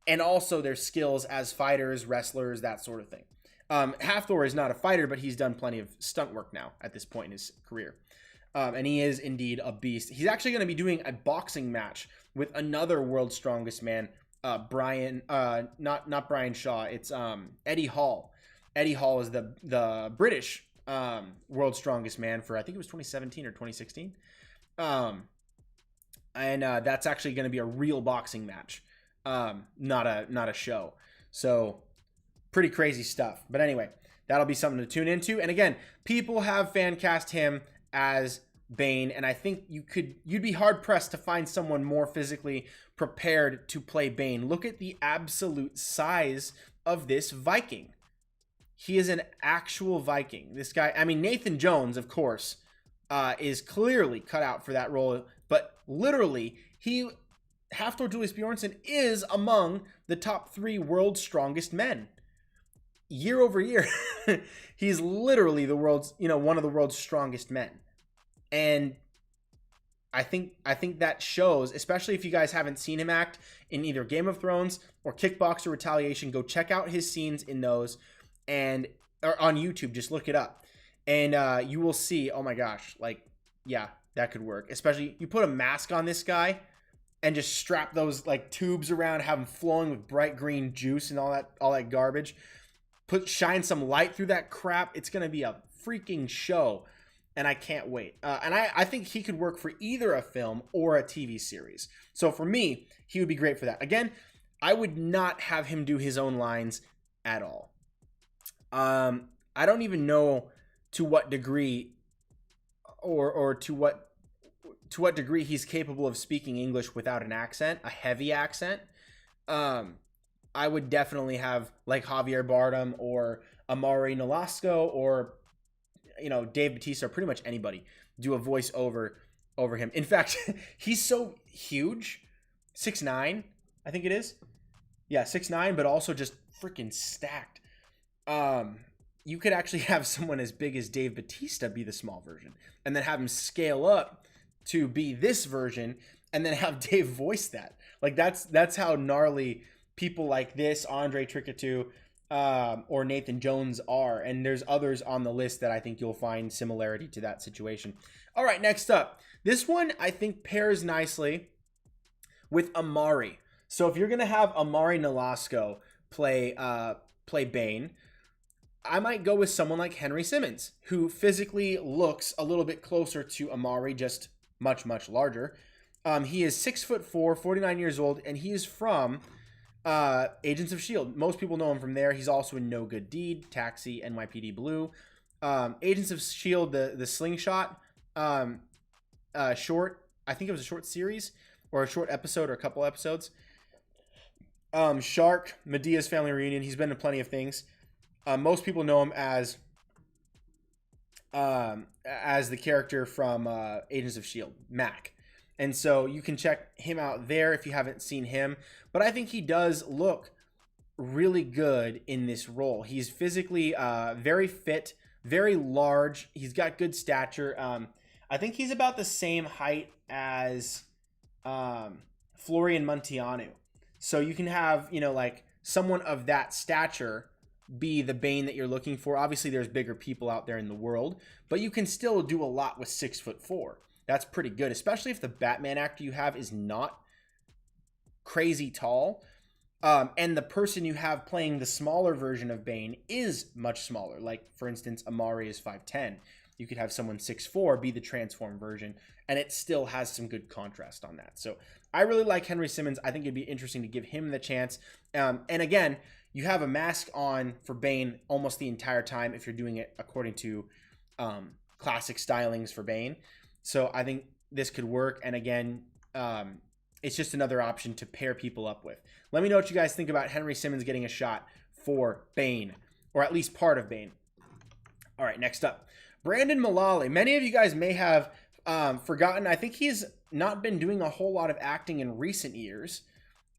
S1: and also their skills as fighters, wrestlers, that sort of thing. Half-Thor is not a fighter, but he's done plenty of stunt work now at this point in his career. And he is indeed a beast. He's actually going to be doing a boxing match with another World's Strongest Man, not Brian Shaw. It's Eddie Hall. Eddie Hall is the British World's Strongest Man for, I think it was 2017 or 2016. And that's actually going to be a real boxing match, not a show. So pretty crazy stuff. But anyway, that'll be something to tune into. And again, people have fan cast him as Bane, and I think you'd be hard pressed to find someone more physically prepared to play Bane. Look at the absolute size of this Viking. He is an actual Viking. This guy, I mean, Nathan Jones, of course, is clearly cut out for that role, but literally, Half-Thor Julius Bjornsen is among the top 3 world's strongest men. Year over year, he's literally one of the world's strongest men. And I think that shows, especially if you guys haven't seen him act in either Game of Thrones or Kickboxer Retaliation. Go check out his scenes in those, or on YouTube. Just look it up, and you will see. Oh my gosh, yeah, that could work. Especially you put a mask on this guy, and just strap those like tubes around, have them flowing with bright green juice and all that garbage. Shine some light through that crap. It's gonna be a freaking show, and I can't wait. And I think he could work for either a film or a TV series. So for me, he would be great for that. Again, I would not have him do his own lines at all. I don't even know to what degree or to what degree he's capable of speaking English without an accent, a heavy accent. I would definitely have like Javier Bardem or Amaury Nolasco or Dave Bautista or pretty much anybody do a voice over him. In fact, he's so huge, 6'9", I think it is. Yeah, 6'9", but also just freaking stacked. You could actually have someone as big as Dave Bautista be the small version, and then have him scale up to be this version, and then have Dave voice that. Like that's how gnarly people like this, Andre Trickatu, or Nathan Jones are. And there's others on the list that I think you'll find similarity to that situation. All right, next up. This one I think pairs nicely with Amaury. So if you're going to have Amaury Nolasco play Bane, I might go with someone like Henry Simmons, who physically looks a little bit closer to Amaury, just much, much larger. He is 6'4", 49 years old, and he is from Agents of S.H.I.E.L.D. Most people know him from there. He's also in No Good Deed, Taxi, NYPD Blue. Agents of S.H.I.E.L.D., the Slingshot short, I think it was a short series or a short episode or a couple episodes. Shark, Medea's Family Reunion. He's been in plenty of things. Most people know him as the character from Agents of S.H.I.E.L.D., Mac. And so you can check him out there if you haven't seen him. But I think he does look really good in this role. He's physically very fit, very large. He's got good stature. I think he's about the same height as Florian Munteanu. So you can have, like someone of that stature be the Bane that you're looking for. Obviously, there's bigger people out there in the world, but you can still do a lot with 6'4". That's pretty good, especially if the Batman actor you have is not crazy tall. And the person you have playing the smaller version of Bane is much smaller. Like, for instance, Amaury is 5'10". You could have someone 6'4" be the transform version, and it still has some good contrast on that. So I really like Henry Simmons. I think it'd be interesting to give him the chance. And again, you have a mask on for Bane almost the entire time if you're doing it according to classic stylings for Bane. So I think this could work. And again, it's just another option to pair people up with. Let me know what you guys think about Henry Simmons getting a shot for Bane, or at least part of Bane. All right, next up, Brandon Mullaly. Many of you guys may have forgotten. I think he's not been doing a whole lot of acting in recent years.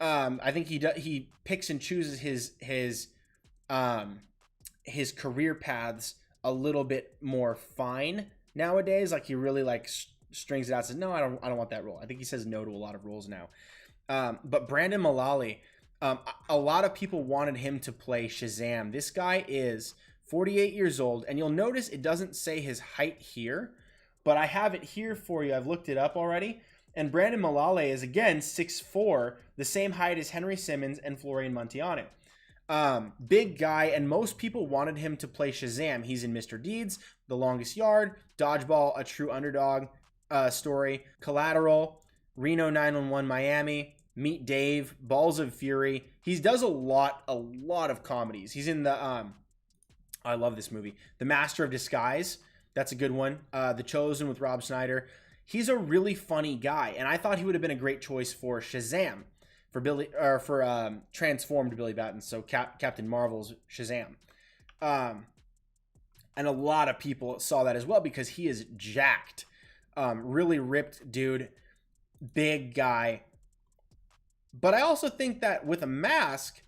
S1: I think he picks and chooses his career paths a little bit more fine nowadays. Like he really strings it out, says, no, I don't want that role. I think he says no to a lot of roles now. But Brandon Mullaly, a lot of people wanted him to play Shazam. This guy is 48 years old, and you'll notice it doesn't say his height here, but I have it here for you. I've looked it up already. And Brandon Mullaly is, again, 6'4", the same height as Henry Simmons and Florian Munteanu. Big guy, and most people wanted him to play Shazam. He's in Mr. Deeds, The Longest Yard, Dodgeball, A True Underdog Story, Collateral, Reno 911 Miami, Meet Dave, Balls of Fury. He does a lot of comedies. He's in the, I love this movie, The Master of Disguise. That's a good one. The Chosen with Rob Schneider. He's a really funny guy, and I thought he would have been a great choice for Shazam, for transformed Billy Batson, so Captain Marvel's Shazam. And a lot of people saw that as well because he is jacked, really ripped dude, big guy. But I also think that with a mask,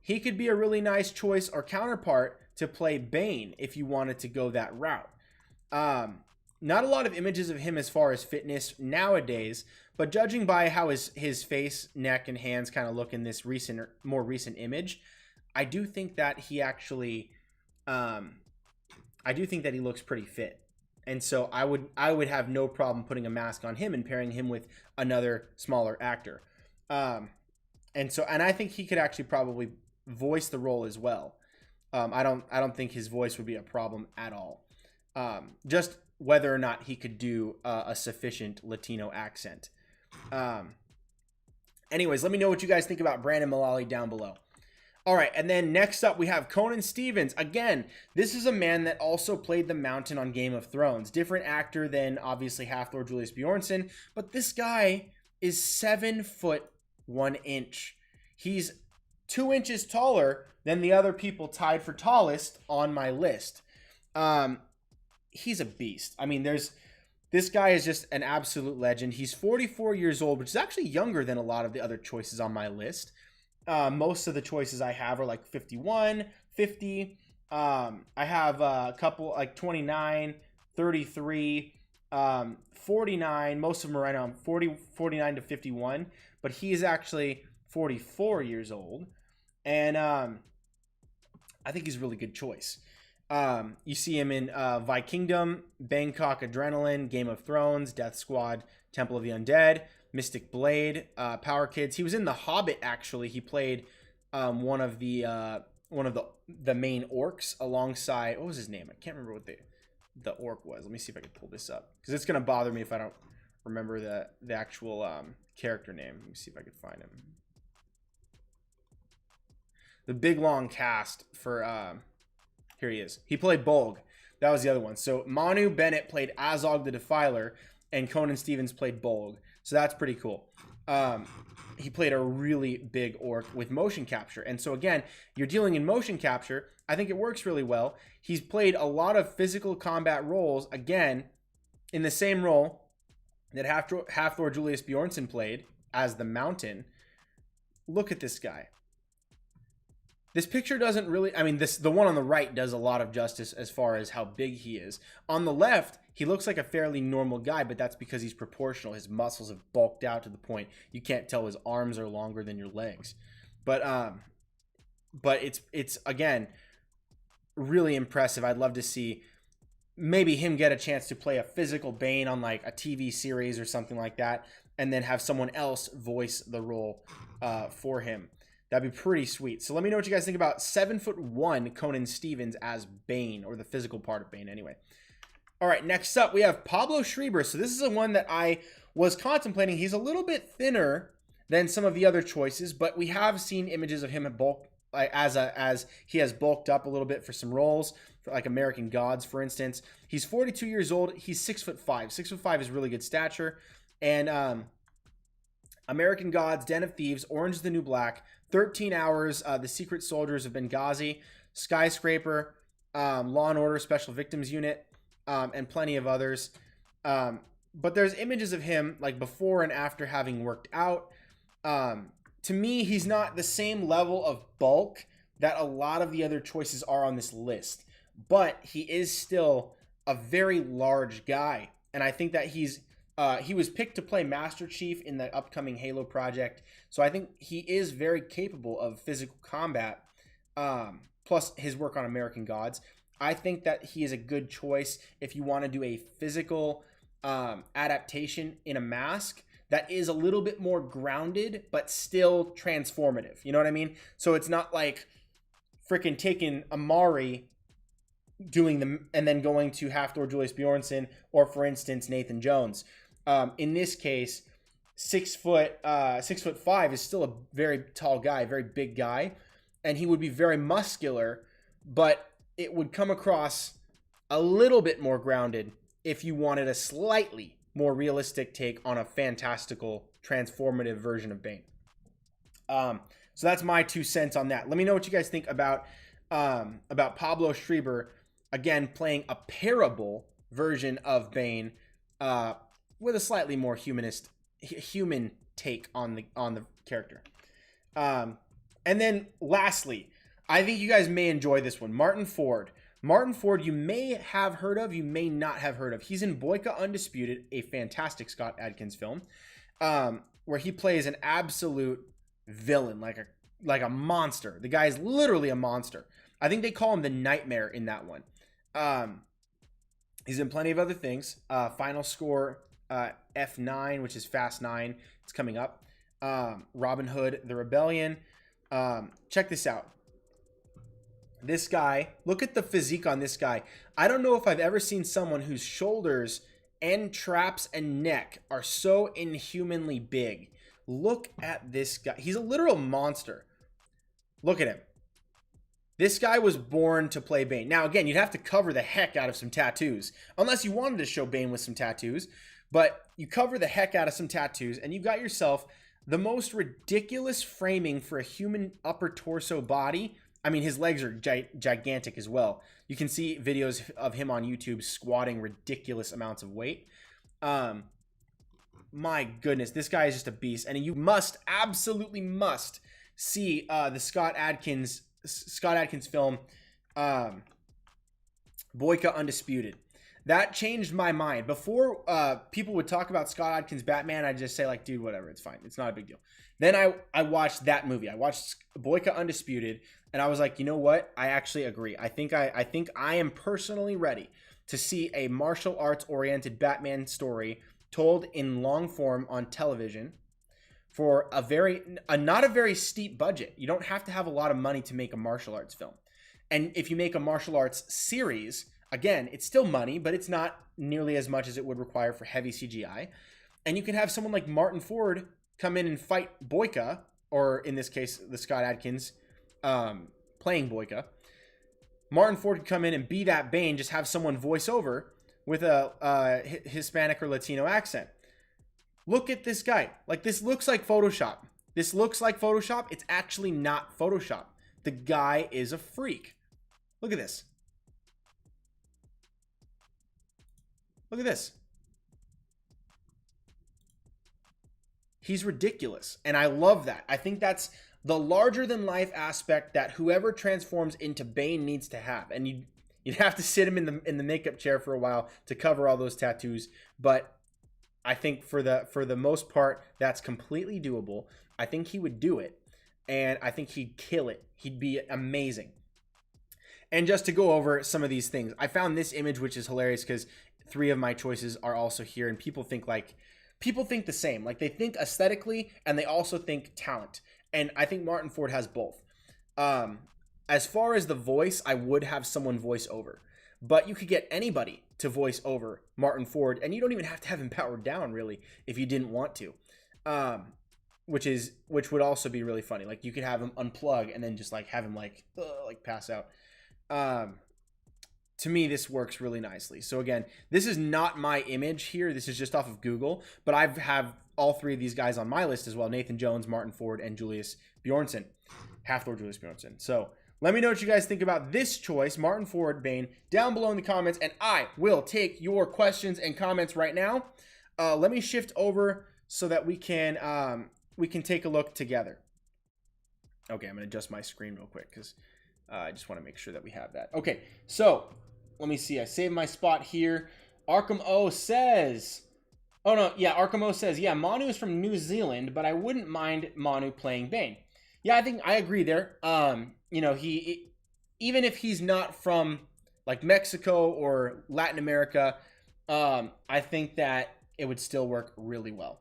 S1: he could be a really nice choice or counterpart to play Bane if you wanted to go that route. Not a lot of images of him as far as fitness nowadays, but judging by how his face, neck, and hands kind of look in this more recent image, I do think that he actually, I do think that he looks pretty fit. And so I would have no problem putting a mask on him and pairing him with another smaller actor. And I think he could actually probably voice the role as well. I don't think his voice would be a problem at all. Just whether or not he could do a sufficient Latino accent. Anyways, let me know what you guys think about Brandon Mullaly down below. All right, and then next up we have Conan Stevens. Again, this is a man that also played the Mountain on Game of Thrones. Different actor than obviously Half-Lord Julius Bjornsen, but this guy is 7 foot 1 inch. He's 2 inches taller than the other people tied for tallest on my list. He's a beast. I mean, this guy is just an absolute legend. He's 44 years old, which is actually younger than a lot of the other choices on my list. Most of the choices I have are like 51, 50. I have a couple like 29, 33, 49. Most of them are right around 40, 49 to 51. But he is actually 44 years old. And I think he's a really good choice. You see him in Vikingdom, Bangkok Adrenaline, Game of Thrones, Death Squad, Temple of the Undead, Mystic Blade, Power Kids. He was in The Hobbit, actually. He played one of the main orcs alongside, what was his name? I can't remember what the orc was. Let me see if I can pull this up, because it's gonna bother me if I don't remember the actual character name. Let me see if I can find him. The big long cast for here he is. He played Bolg. That was the other one. So Manu Bennett played Azog the Defiler, and Conan Stevens played Bolg. So that's pretty cool. He played a really big orc with motion capture. And so again, you're dealing in motion capture. I think it works really well. He's played a lot of physical combat roles, again, in the same role that Half-Lord Julius Bjornsen played as the Mountain. Look at this guy. This picture doesn't really, I mean, the one on the right does a lot of justice as far as how big he is. On the left, he looks like a fairly normal guy, but that's because he's proportional. His muscles have bulked out to the point you can't tell his arms are longer than your legs. But it's again, really impressive. I'd love to see maybe him get a chance to play a physical Bane on like a TV series or something like that, and then have someone else voice the role for him. That'd be pretty sweet. So let me know what you guys think about 7 foot 1 Conan Stevens as Bane, or the physical part of Bane anyway. All right, next up we have Pablo Schreiber. So this is the one that I was contemplating. He's a little bit thinner than some of the other choices, but we have seen images of him at bulk, as he has bulked up a little bit for some roles, for like American Gods, for instance. He's 42 years old. He's 6 foot 5. 6 foot 5 is really good stature. And American Gods, Den of Thieves, Orange is the New Black, 13 Hours, The Secret Soldiers of Benghazi, Skyscraper, Law and Order Special Victims Unit, and plenty of others. But there's images of him like before and after having worked out. To me, he's not the same level of bulk that a lot of the other choices are on this list, but he is still a very large guy. And I think that he was picked to play Master Chief in the upcoming Halo project. So I think he is very capable of physical combat, plus his work on American Gods. I think that he is a good choice if you want to do a physical adaptation in a mask that is a little bit more grounded, but still transformative. You know what I mean? So it's not like freaking taking Amaury doing them and then going to Half-Lord Julius Bjornsen, or for instance, Nathan Jones. In this case, 6 foot 5 is still a very tall guy, very big guy, and he would be very muscular, but it would come across a little bit more grounded if you wanted a slightly more realistic take on a fantastical, transformative version of Bane. So that's my 2 cents on that. Let me know what you guys think about Pablo Schreiber, again, playing a parable version of Bane, with a slightly more human take on the character. And then lastly, I think you guys may enjoy this one. Martin Ford. Martin Ford, you may have heard of, you may not have heard of. He's in Boyka Undisputed, a fantastic Scott Adkins film, where he plays an absolute villain, like a monster. The guy is literally a monster. I think they call him the Nightmare in that one. He's in plenty of other things. Final Score F9, which is Fast 9. It's coming up. Robin Hood, The Rebellion. Check this out. This guy, look at the physique on this guy. I don't know if I've ever seen someone whose shoulders and traps and neck are so inhumanly big. Look at this guy. He's a literal monster. Look at him. This guy was born to play Bane. Now, again, you'd have to cover the heck out of some tattoos, unless you wanted to show Bane with some tattoos. But you cover the heck out of some tattoos, and you got yourself the most ridiculous framing for a human upper torso body. I mean, his legs are gigantic as well. You can see videos of him on YouTube squatting ridiculous amounts of weight. My goodness, this guy is just a beast. And you must, absolutely must, see the Scott Adkins film, Boyka Undisputed. That changed my mind. Before people would talk about Scott Adkins Batman, I'd just say like, dude, whatever, it's fine. It's not a big deal. Then I watched that movie. I watched Boyka Undisputed, and I was like, you know what? I actually agree. I think I am personally ready to see a martial arts oriented Batman story told in long form on television for not a very steep budget. You don't have to have a lot of money to make a martial arts film. And if you make a martial arts series, again, it's still money, but it's not nearly as much as it would require for heavy CGI. And you can have someone like Martin Ford come in and fight Boyka, or in this case, the Scott Adkins playing Boyka. Martin Ford could come in and be that Bane, just have someone voice over with a Hispanic or Latino accent. Look at this guy. Like, this looks like Photoshop. This looks like Photoshop. It's actually not Photoshop. The guy is a freak. Look at this. Look at this. He's ridiculous. And I love that. I think that's the larger than life aspect that whoever transforms into Bane needs to have. And you'd have to sit him in the makeup chair for a while to cover all those tattoos. But I think for the most part, that's completely doable. I think he would do it. And I think he'd kill it. He'd be amazing. And just to go over some of these things, I found this image, which is hilarious because 3 of my choices are also here. And people think the same. Like, they think aesthetically and they also think talent. And I think Martin Ford has both. As far as the voice, I would have someone voice over. But you could get anybody to voice over Martin Ford, and you don't even have to have him powered down, really, if you didn't want to. Which would also be really funny. Like, you could have him unplug and then just like have him like pass out. To me, this works really nicely. So again, this is not my image here. This is just off of Google, but I have all 3 of these guys on my list as well: Nathan Jones, Martin Ford, and Julius Bjornsen. Half-Thor Julius Bjornsen. So let me know what you guys think about this choice, Martin Ford, Bane, down below in the comments, and I will take your questions and comments right now. Let me shift over so that we can take a look together. Okay, I'm going to adjust my screen real quick because I just want to make sure that we have that. Okay, so let me see. I saved my spot here. Arkham O says... Oh, no. Yeah, Arkham O says, yeah, Manu is from New Zealand, but I wouldn't mind Manu playing Bane. Yeah, I think I agree there. You know, even if he's not from, like, Mexico or Latin America, I think that it would still work really well.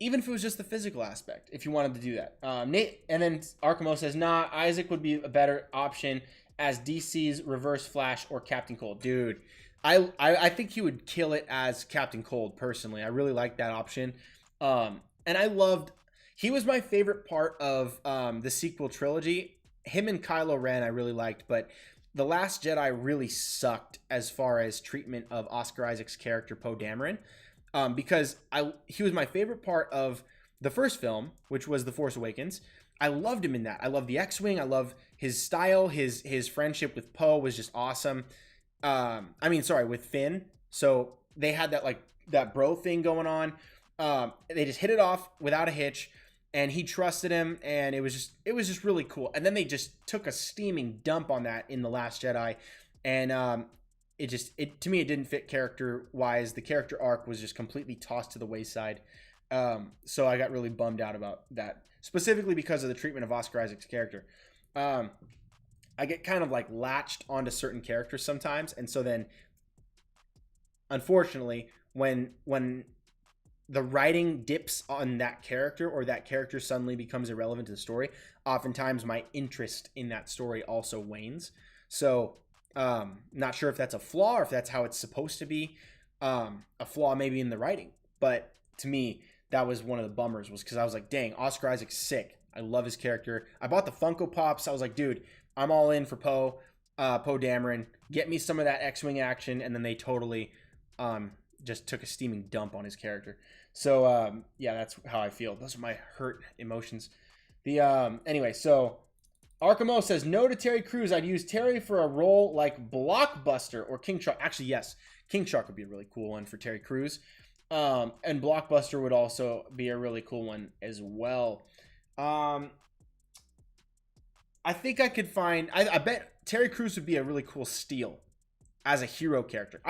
S1: Even if it was just the physical aspect, if you wanted to do that. Nate, and then Arkham O says, nah, Isaac would be a better option as DC's Reverse Flash or Captain Cold. Dude, I think he would kill it as Captain Cold, personally. I really like that option. And he was my favorite part of the sequel trilogy. Him and Kylo Ren I really liked, but The Last Jedi really sucked as far as treatment of Oscar Isaac's character, Poe Dameron. Because he was my favorite part of the first film, which was The Force Awakens. I loved him in that. I love the X-Wing. I love his style. His friendship with Poe was just awesome. With Finn. So they had that bro thing going on. They just hit it off without a hitch, and he trusted him, and it was just really cool. And then they just took a steaming dump on that in The Last Jedi, and to me, it didn't fit character-wise. The character arc was just completely tossed to the wayside. So I got really bummed out about that, specifically because of the treatment of Oscar Isaac's character. I get kind of like latched onto certain characters sometimes, and so then unfortunately when the writing dips on that character, or that character suddenly becomes irrelevant to the story, oftentimes my interest in that story also wanes. So not sure if that's a flaw or if that's how it's supposed to be. A flaw maybe in the writing, but to me that was one of the bummers, was because I was like, dang, Oscar Isaac's sick. I love his character. I bought the Funko Pops. I was like, dude, I'm all in for Poe Dameron. Get me some of that X-Wing action, and then they totally just took a steaming dump on his character. So yeah, that's how I feel. Those are my hurt emotions. Anyway, so Arkamo says no to Terry Crews. I'd use Terry for a role like Blockbuster or King Shark. Actually, yes, King Shark would be a really cool one for Terry Crews. And Blockbuster would also be a really cool one as well. I think I could find. I bet Terry Crews would be a really cool steal as a hero character.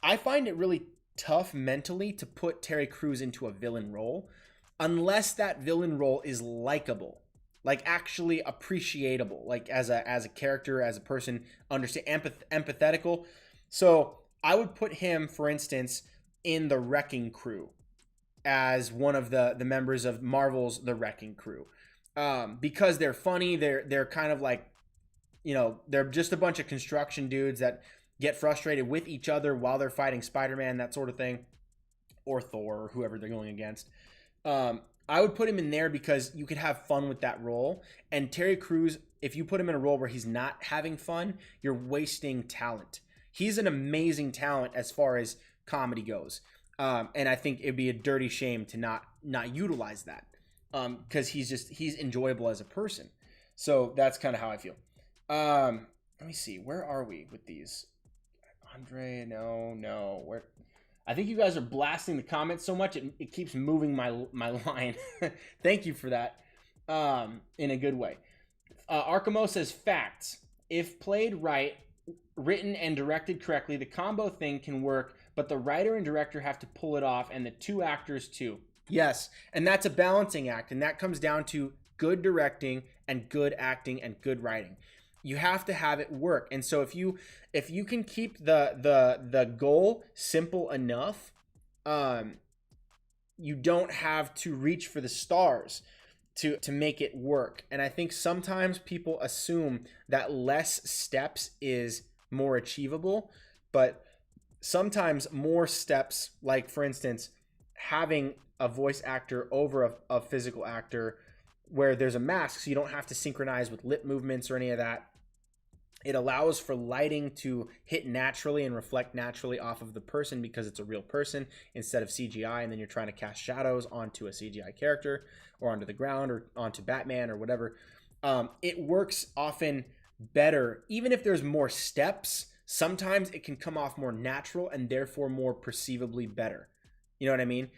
S1: I find it really tough mentally to put Terry Crews into a villain role unless that villain role is likable, like actually appreciable, like as a character, as a person, empathetical. So I would put him, for instance, in the Wrecking Crew as one of the members of Marvel's The Wrecking Crew, because they're funny. They're kind of like, they're just a bunch of construction dudes that get frustrated with each other while they're fighting Spider-Man, that sort of thing, or Thor, or whoever they're going against. I would put him in there because you could have fun with that role. And Terry Crews, if you put him in a role where he's not having fun, you're wasting talent. He's an amazing talent as far as comedy goes. And I think it'd be a dirty shame to not utilize that, because he's enjoyable as a person. So that's kind of how I feel. Let me see. Where are we with these? Andre, no. Where? I think you guys are blasting the comments so much it keeps moving my line. Thank you for that. In a good way. Arkamo says facts. If played right, written and directed correctly, the combo thing can work, but the writer and director have to pull it off, and the two actors too. Yes, and that's a balancing act, and that comes down to good directing and good acting and good writing. You have to have it work. And so if you can keep the goal simple enough, you don't have to reach for the stars to make it work. And I think sometimes people assume that less steps is more achievable, but sometimes more steps, like for instance, having a voice actor over a physical actor where there's a mask, so you don't have to synchronize with lip movements or any of that. It allows for lighting to hit naturally and reflect naturally off of the person because it's a real person instead of CGI, and then you're trying to cast shadows onto a CGI character or onto the ground or onto Batman or whatever. It works often better. Even if there's more steps, sometimes it can come off more natural and therefore more perceivably better. You know what I mean?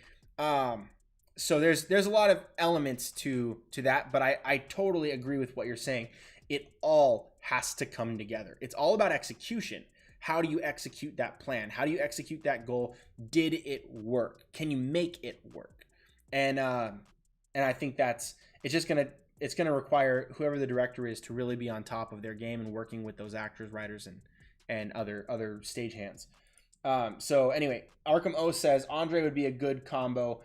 S1: So there's a lot of elements to that, but I totally agree with what you're saying. It all has to come together. It's all about execution. How do you execute that plan? How do you execute that goal? Did it work? Can you make it work? And I think it's gonna require whoever the director is to really be on top of their game and working with those actors, writers, and other stagehands. So anyway, Arkham O says Andre would be a good combo,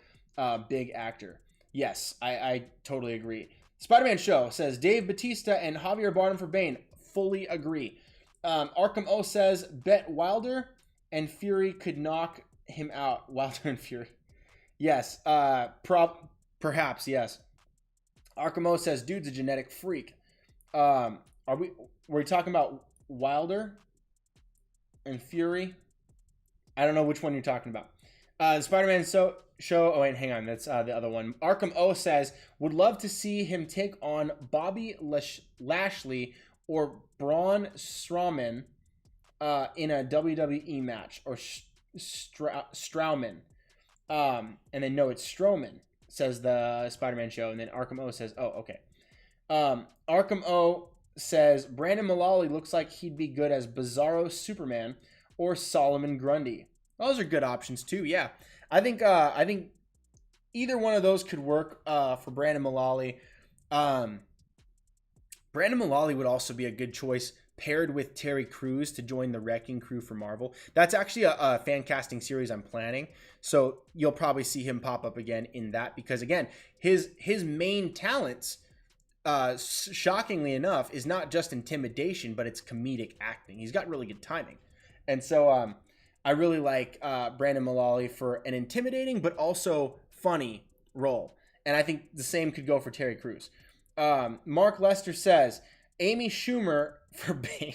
S1: big actor. Yes, I totally agree. Spider-Man Show says Dave Bautista and Javier Bardem for Bane. Fully agree. Arkham O says bet Wilder and Fury could knock him out. Wilder and Fury. Yes. Perhaps, yes. Arkham O says dude's a genetic freak. Were we talking about Wilder and Fury? I don't know which one you're talking about. The Spider-Man show. Oh wait, hang on. That's the other one. Arkham O says would love to see him take on Bobby Lashley or Braun Strowman in a WWE match, or Strowman. And then no, it's Strowman, says the Spider-Man show. And then Arkham O says, oh, okay. Arkham O says Brandon Mullally looks like he'd be good as Bizarro Superman or Solomon Grundy. Those are good options too. Yeah, I think either one of those could work for Brandon Mullally. Brandon Mullaly would also be a good choice paired with Terry Crews to join the Wrecking Crew for Marvel. That's actually a fan casting series I'm planning. So you'll probably see him pop up again in that because, again, his main talents, shockingly enough, is not just intimidation, but it's comedic acting. He's got really good timing. And so I really like Brandon Mullaly for an intimidating but also funny role. And I think the same could go for Terry Crews. Mark Lester says, Amy Schumer for Bane.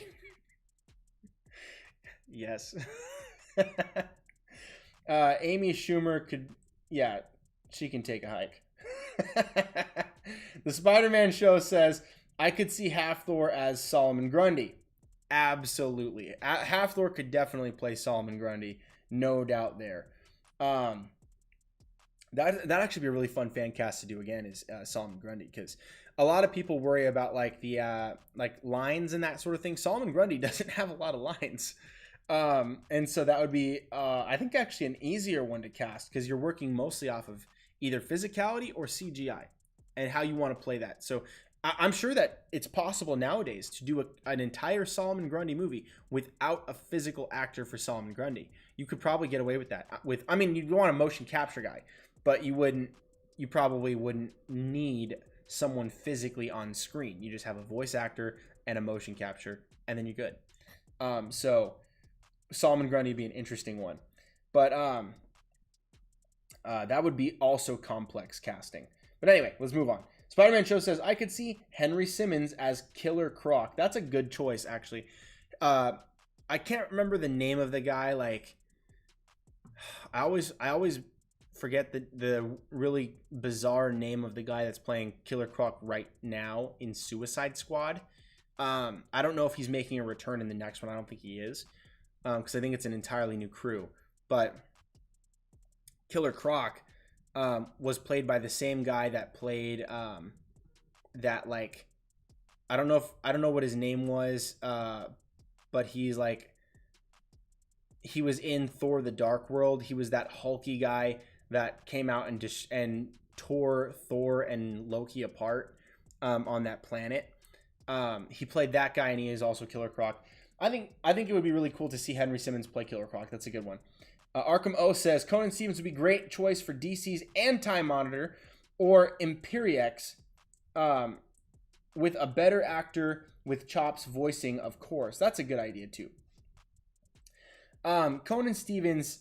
S1: Yes. Amy Schumer could, yeah, she can take a hike. The Spider-Man show says, I could see Half Thor as Solomon Grundy. Absolutely. Half Thor could definitely play Solomon Grundy. No doubt there. That actually be a really fun fan cast to do again is Solomon Grundy, because a lot of people worry about like the like lines and that sort of thing. Solomon Grundy doesn't have a lot of lines, and so that would be I think actually an easier one to cast because you're working mostly off of either physicality or CGI and how you want to play that. So I'm sure that it's possible nowadays to do an entire Solomon Grundy movie without a physical actor for Solomon Grundy. You could probably get away with that. I mean, you'd want a motion capture guy, but you probably wouldn't need someone physically on screen. You just have a voice actor and a motion capture, and then you're good. So Solomon Grundy would be an interesting one. But that would be also complex casting. But anyway, let's move on. Spider-Man Show says, I could see Henry Simmons as Killer Croc. That's a good choice, actually. I can't remember the name of the guy. Like, I always forget the really bizarre name of the guy that's playing Killer Croc right now in Suicide Squad. I don't know if he's making a return in the next one. I don't think he is, because I think it's an entirely new crew. But Killer Croc was played by the same guy that played that, like, I don't know what his name was, but he's like, he was in Thor: The Dark World. He was that hulky guy that came out and tore Thor and Loki apart on that planet. He played that guy, and he is also Killer Croc. I think it would be really cool to see Henry Simmons play Killer Croc. That's a good one. Arkham O says, Conan Stevens would be a great choice for DC's Anti-Monitor or Imperiex, with a better actor with chops voicing, of course. That's a good idea, too. Conan Stevens,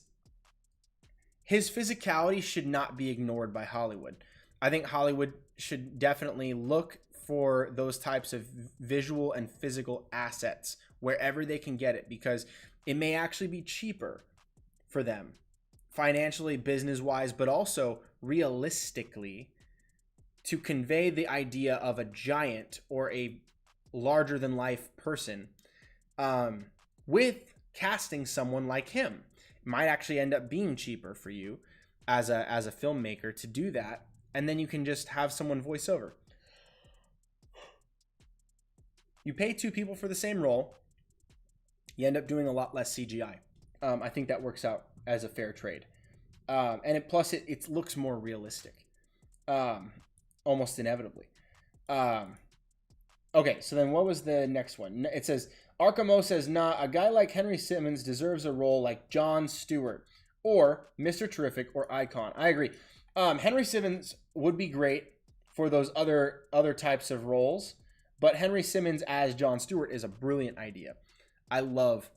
S1: his physicality should not be ignored by Hollywood. I think Hollywood should definitely look for those types of visual and physical assets wherever they can get it, because it may actually be cheaper for them financially, business-wise, but also realistically to convey the idea of a giant or a larger-than-life person with casting someone like him. It might actually end up being cheaper for you as a filmmaker to do that, and then you can just have someone voice over. You pay two people for the same role, you end up doing a lot less CGI. I think that works out as a fair trade. And it looks more realistic, almost inevitably. Okay, so then what was the next one? It says, Arkham says, nah, a guy like Henry Simmons deserves a role like Jon Stewart or Mr. Terrific or Icon. I agree. Henry Simmons would be great for those other types of roles, but Henry Simmons as Jon Stewart is a brilliant idea. I love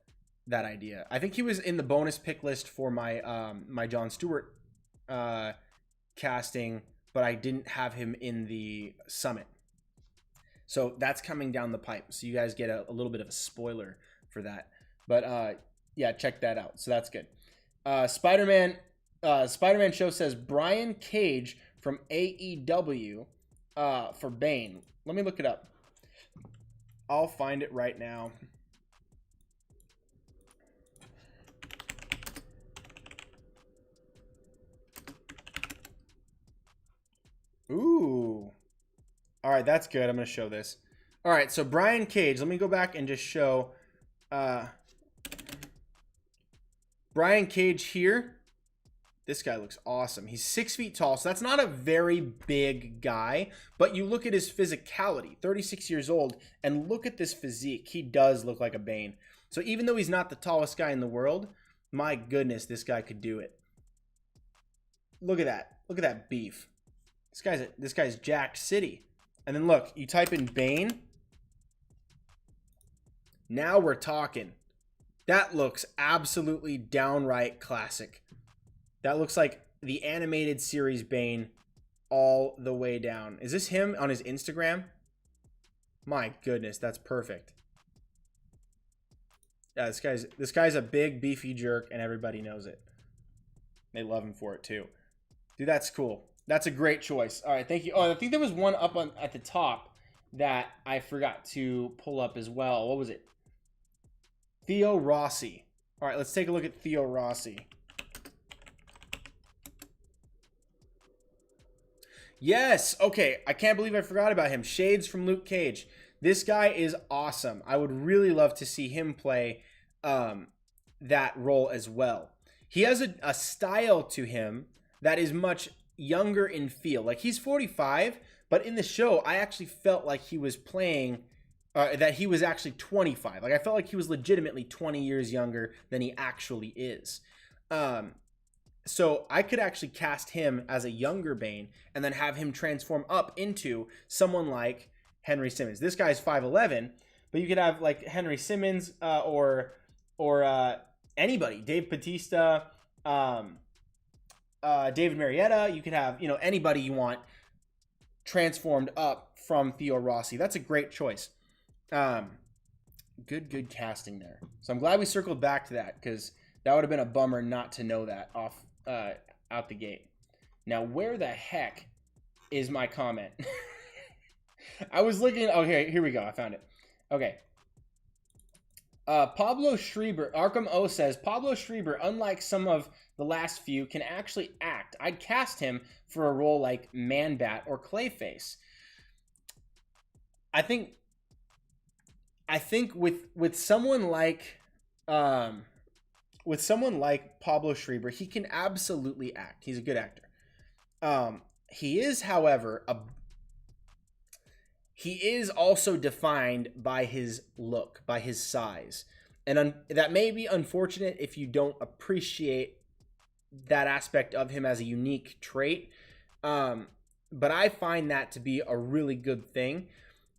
S1: that idea. I think he was in the bonus pick list for my my Jon Stewart casting, but I didn't have him in the summit. So that's coming down the pipe. So you guys get a little bit of a spoiler for that. But yeah, check that out. So that's good. Spider-Man Show says Brian Cage from AEW for Bane. Let me look it up. I'll find it right now. Ooh. All right, that's good. I'm going to show this. All right, so Brian Cage. Let me go back and just show Brian Cage here This guy looks awesome. He's 6 feet tall, so that's not a very big guy, but you look at his physicality, 36 years old, and look at this physique. He does look like a Bane. So even though he's not the tallest guy in the world, my goodness, this guy could do it. Look at that. Look at that beef. This guy's Jack City. And then look, you type in Bane. Now we're talking. That looks absolutely downright classic. That looks like the animated series Bane all the way down. Is this him on his Instagram? My goodness, that's perfect. Yeah, this guy's a big beefy jerk and everybody knows it. They love him for it too. Dude, that's cool. That's a great choice. All right, thank you. Oh, I think there was one up at the top that I forgot to pull up as well. What was it? Theo Rossi. All right, let's take a look at Theo Rossi. Yes. Okay. I can't believe I forgot about him. Shades from Luke Cage. This guy is awesome. I would really love to see him play that role as well. He has a style to him that is much younger in feel. Like, he's 45, but in the show, I actually felt like he was playing, that he was actually 25. Like, I felt like he was legitimately 20 years younger than he actually is. So I could actually cast him as a younger Bane and then have him transform up into someone like Henry Simmons. This guy's 5'11", but you could have like Henry Simmons or anybody, Dave Bautista, David Marietta. You could have, you know, anybody you want transformed up from Theo Rossi. That's a great choice. Good casting there. So I'm glad we circled back to that, because that would have been a bummer not to know that out the gate. Now, where the heck is my comment? I was looking. Oh, here we go. I found it. Okay. Pablo Schreiber, Arkham O says, Pablo Schreiber, unlike some of the last few, can actually act. I'd cast him for a role like Man-Bat or Clayface. I think with someone like Pablo Schreiber, he can absolutely act. He's a good actor. He is, however, he is also defined by his look, by his size. And that may be unfortunate if you don't appreciate that aspect of him as a unique trait. But I find that to be a really good thing.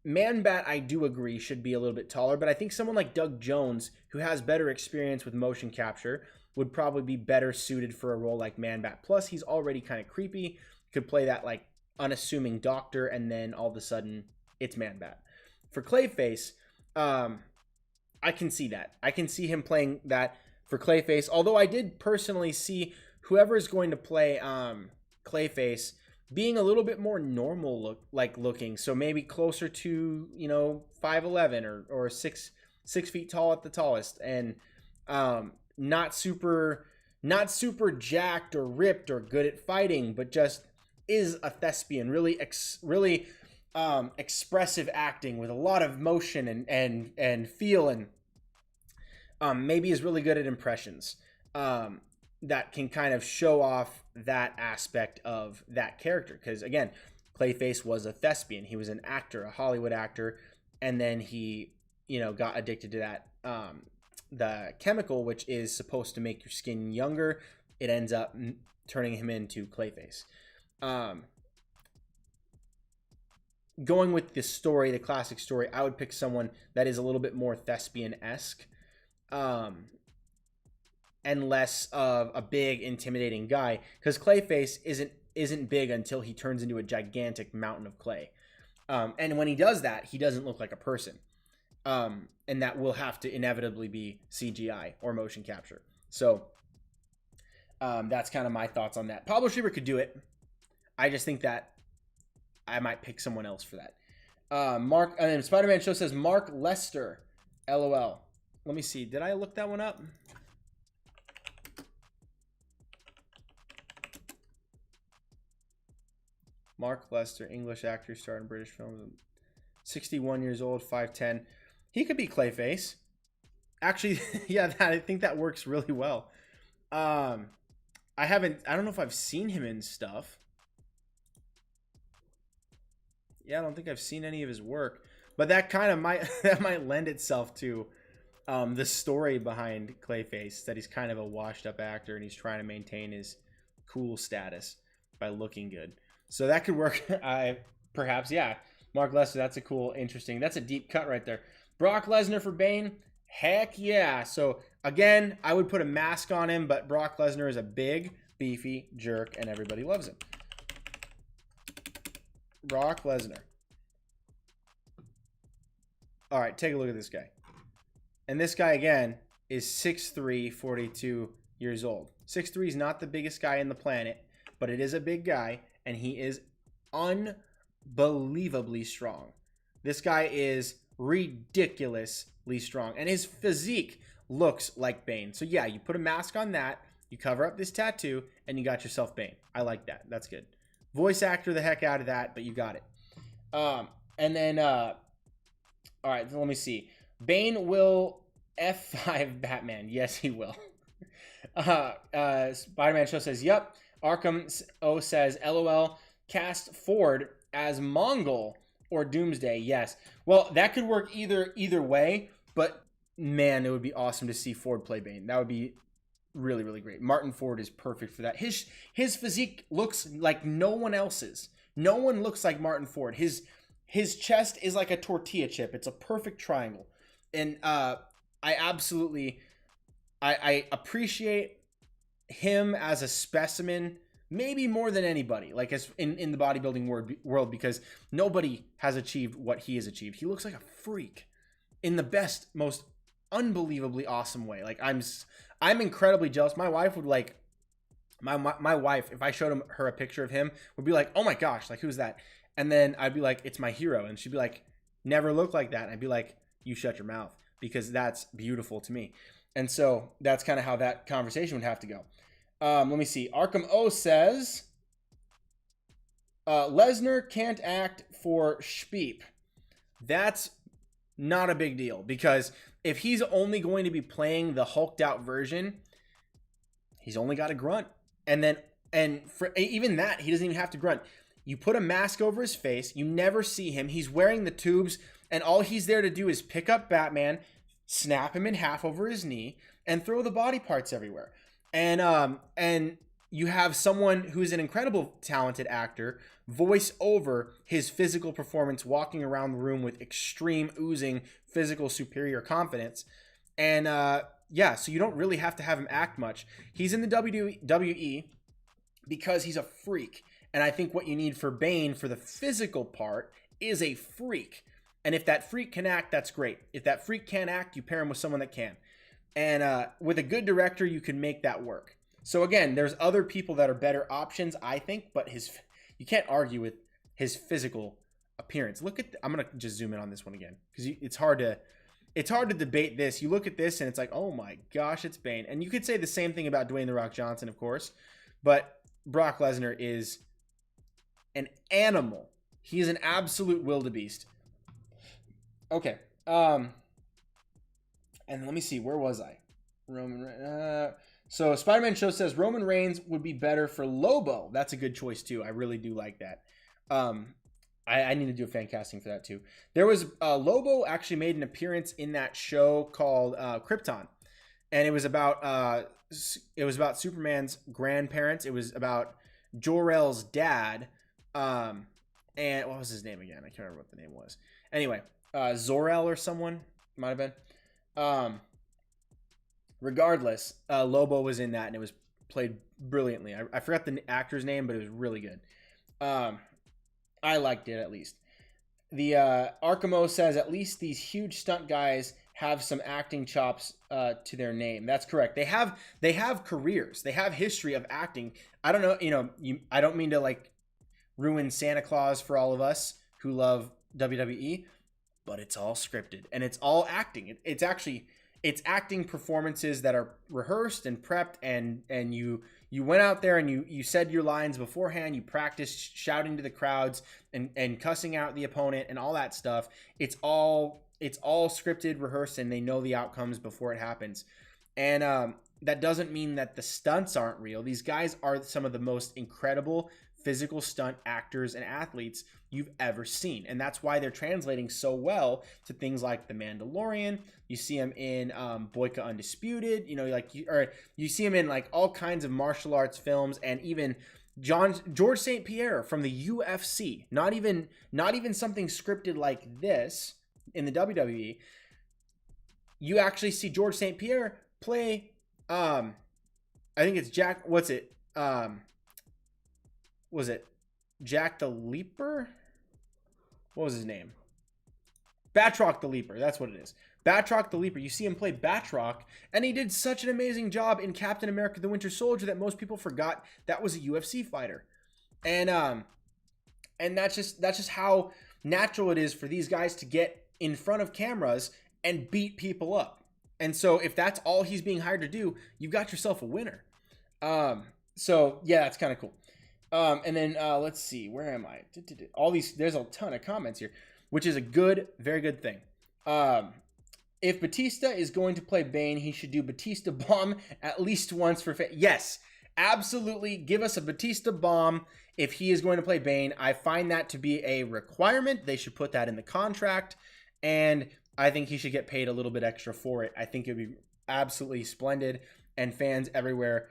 S1: Man-Bat, I do agree, should be a little bit taller, but I think someone like Doug Jones, who has better experience with motion capture, would probably be better suited for a role like Man-Bat. Plus, he's already kind of creepy. Could play that like unassuming doctor, and then all of a sudden it's Man-Bat. For Clayface, I can see that. I can see him playing that for Clayface, although I did personally see whoever is going to play Clayface being a little bit more normal looking, so maybe closer to, you know, 5'11" or 6 feet tall at the tallest, and not super jacked or ripped or good at fighting, but just is a thespian, really expressive acting with a lot of motion and feel, and maybe is really good at impressions. That can kind of show off that aspect of that character. Because, again, Clayface was a thespian. He was an actor, a Hollywood actor, and then he, you know, got addicted to that, the chemical, which is supposed to make your skin younger. It ends up turning him into Clayface. Going with the story, the classic story, I would pick someone that is a little bit more thespian-esque. And less of a big, intimidating guy, because Clayface isn't big until he turns into a gigantic mountain of clay. And when he does that, he doesn't look like a person. And that will have to inevitably be CGI or motion capture. So that's kind of my thoughts on that. Pablo Schreiber could do it. I just think that I might pick someone else for that. Mark, and then Spider-Man Show says Mark Lester, LOL. Let me see. Did I look that one up? Mark Lester, English actor, starred in British films. 61 years old, 5'10". He could be Clayface. Actually, yeah, I think that works really well. I I don't know if I've seen him in stuff. Yeah, I don't think I've seen any of his work, but that kind of might lend itself to the story behind Clayface, that he's kind of a washed up actor and he's trying to maintain his cool status by looking good. So that could work. Perhaps, yeah. Mark Lesnar, that's a cool, interesting. That's a deep cut right there. Brock Lesnar for Bane. Heck yeah. So again, I would put a mask on him, but Brock Lesnar is a big, beefy jerk and everybody loves him. Brock Lesnar. All right, take a look at this guy. And this guy, again, is 6'3", 42 years old. 6'3" is not the biggest guy in the planet, but it is a big guy, and he is unbelievably strong. This guy is ridiculously strong, and his physique looks like Bane. So yeah, you put a mask on that, you cover up this tattoo, and you got yourself Bane. I like that. That's good. Voice actor the heck out of that, but you got it. And then, all right, let me see. Bane will F5 Batman. Yes, he will. Spider-Man Show says, yep. Arkham O says, LOL, cast Ford as Mongol or Doomsday. Yes. Well, that could work either way, but man, it would be awesome to see Ford play Bane. That would be really, really great. Martin Ford is perfect for that. His physique looks like no one else's. No one looks like Martin Ford. His chest is like a tortilla chip. It's a perfect triangle. And I appreciate him as a specimen, maybe more than anybody, like as in the bodybuilding world, because nobody has achieved what he has achieved. He looks like a freak in the best, most unbelievably awesome way. Like I'm incredibly jealous. My wife would like my wife, if I showed her a picture of him, would be like, oh my gosh, like who's that? And then I'd be like, it's my hero. And she'd be like, never look like that. And I'd be like, you shut your mouth, because that's beautiful to me. And so that's kind of how that conversation would have to go. Let me see. Arkham O says, Lesnar can't act for Speep. That's not a big deal, because if he's only going to be playing the hulked out version, he's only got to grunt. And for even that, he doesn't even have to grunt. You put a mask over his face. You never see him. He's wearing the tubes, and all he's there to do is pick up Batman, snap him in half over his knee, and throw the body parts everywhere. And you have someone who's an incredible talented actor voice over his physical performance, walking around the room with extreme oozing physical superior confidence. And yeah, so you don't really have to have him act much. He's in the WWE because he's a freak. And I think what you need for Bane for the physical part is a freak. And if that freak can act, that's great. If that freak can't act, you pair him with someone that can. And with a good director, you can make that work. So again, there's other people that are better options, I think, but you can't argue with his physical appearance. I'm gonna just zoom in on this one again, because it's hard to debate this. You look at this and it's like, oh my gosh, it's Bane. And you could say the same thing about Dwayne "The Rock" Johnson, of course, but Brock Lesnar is an animal. He is an absolute wildebeest. Okay. And let me see, where was I? So Spider-Man Show says Roman Reigns would be better for Lobo. That's a good choice too. I really do like that. I need to do a fan casting for that too. There was Lobo actually made an appearance in that show called Krypton, and it was about Superman's grandparents. It was about Jor-El's dad. And what was his name again? I can't remember what the name was. Anyway, Zor-El or someone might have been. Regardless, Lobo was in that, and it was played brilliantly. I forgot the actor's name, but it was really good. I liked it, at least. The Arkamo says, at least these huge stunt guys have some acting chops to their name. That's correct. They have careers. They have history of acting. I don't know, I don't mean to like ruin Santa Claus for all of us who love WWE, but it's all scripted and it's all acting. It's acting performances that are rehearsed and prepped, and you went out there and you said your lines beforehand. You practiced shouting to the crowds and cussing out the opponent and all that stuff. It's all scripted, rehearsed, and they know the outcomes before it happens. And that doesn't mean that the stunts aren't real. These guys are some of the most incredible physical stunt actors and athletes you've ever seen. And that's why they're translating so well to things like The Mandalorian. You see him in Boyka Undisputed, you see him in like all kinds of martial arts films, and even George St. Pierre from the UFC. Not even something scripted like this in the WWE. You actually see George St. Pierre play I think it's Jack, what's it? Was it Jack the Leaper? What was his name? Batroc the Leaper. That's what it is. Batroc the Leaper. You see him play Batroc, and he did such an amazing job in Captain America the Winter Soldier that most people forgot that was a UFC fighter. And that's just how natural it is for these guys to get in front of cameras and beat people up. And so if that's all he's being hired to do, you've got yourself a winner. So yeah, that's kind of cool. And then let's see, where am I? All these, there's a ton of comments here, which is a very good thing. If Bautista is going to play Bane, he should do Bautista bomb at least once for yes, absolutely. Give us a Bautista bomb if he is going to play Bane. I find that to be a requirement. They should put that in the contract, and I think he should get paid a little bit extra for it. I think it would be absolutely splendid, and fans everywhere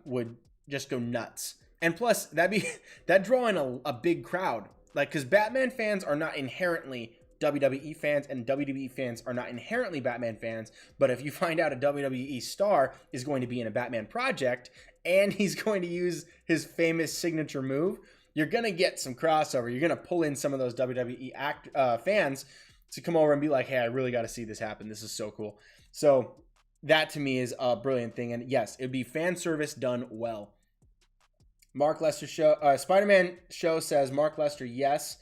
S1: would just go nuts. And plus, that'd draw in a big crowd. Like, because Batman fans are not inherently WWE fans, and WWE fans are not inherently Batman fans. But if you find out a WWE star is going to be in a Batman project, and he's going to use his famous signature move, you're going to get some crossover. You're going to pull in some of those WWE fans to come over and be like, hey, I really got to see this happen. This is so cool. So that to me is a brilliant thing. And yes, it would be fan service done well. Mark Lester show, Spider-Man show says Mark Lester, yes.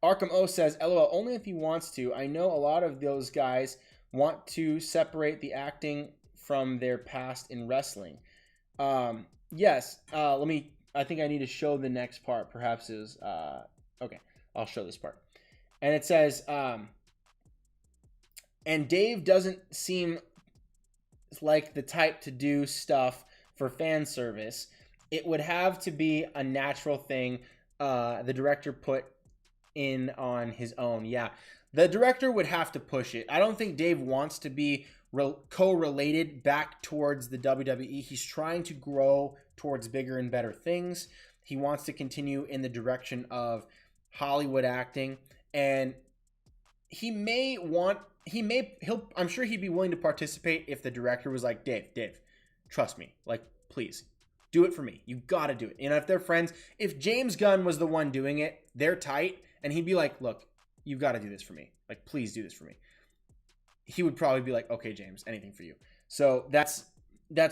S1: Arkham O says, LOL, only if he wants to. I know a lot of those guys want to separate the acting from their past in wrestling. Yes. I think I need to show the next part. Perhaps is, okay, I'll show this part. And it says, and Dave doesn't seem like the type to do stuff for fan service. It would have to be a natural thing the director put in on his own. Yeah, the director would have to push it. I don't think Dave wants to be co-related back towards the WWE. He's trying to grow towards bigger and better things. He wants to continue in the direction of Hollywood acting, and I'm sure he'd be willing to participate if the director was like, Dave, trust me, like, please do it for me. You got to do it. And if they're friends, if James Gunn was the one doing it, they're tight, and he'd be like, look, you've got to do this for me. Like, please do this for me. He would probably be like, okay, James, anything for you. So that's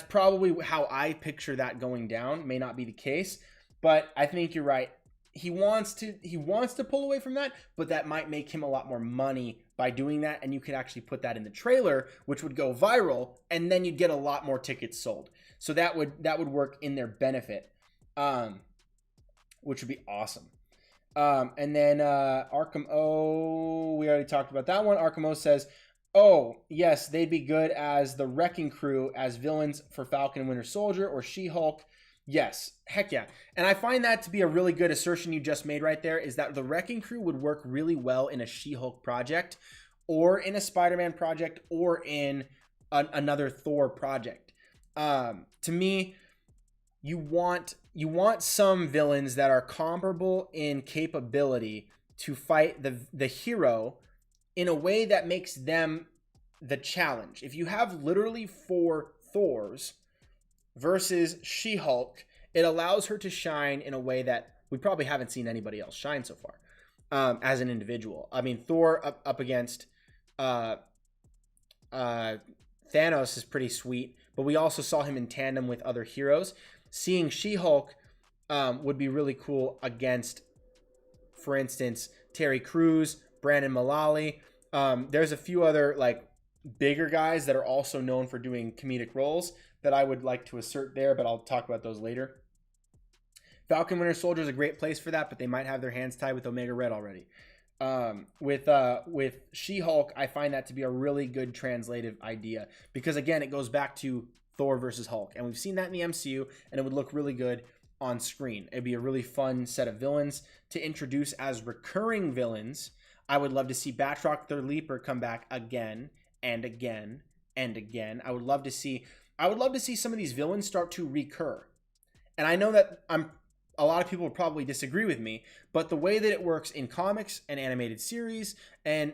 S1: probably how I picture that going down. May not be the case, but I think you're right. He wants to pull away from that, but that might make him a lot more money by doing that, and you could actually put that in the trailer, which would go viral, and then you'd get a lot more tickets sold. So that would work in their benefit, which would be awesome. And then Arkham O, we already talked about that one. Arkham O says, oh, yes, they'd be good as the Wrecking Crew as villains for Falcon and Winter Soldier or She-Hulk. Yes, heck yeah. And I find that to be a really good assertion you just made right there, is that the Wrecking Crew would work really well in a She-Hulk project, or in a Spider-Man project, or in another Thor project. To me, you want some villains that are comparable in capability to fight the hero in a way that makes them the challenge. If you have literally 4 Thors versus She-Hulk, it allows her to shine in a way that we probably haven't seen anybody else shine so far, as an individual. I mean, Thor up against Thanos is pretty sweet, but we also saw him in tandem with other heroes. Seeing She-Hulk would be really cool against, for instance, Terry Crews, Brandon Mullally. There's a few other like bigger guys that are also known for doing comedic roles that I would like to assert there, but I'll talk about those later. Falcon Winter Soldier is a great place for that, but they might have their hands tied with Omega Red already. With She-Hulk, I find that to be a really good translative idea, because again, it goes back to Thor versus Hulk. And we've seen that in the MCU, and it would look really good on screen. It'd be a really fun set of villains to introduce as recurring villains. I would love to see Batroc the Leaper come back again and again and again. I would love to see some of these villains start to recur. And I know that a lot of people will probably disagree with me, but the way that it works in comics and animated series and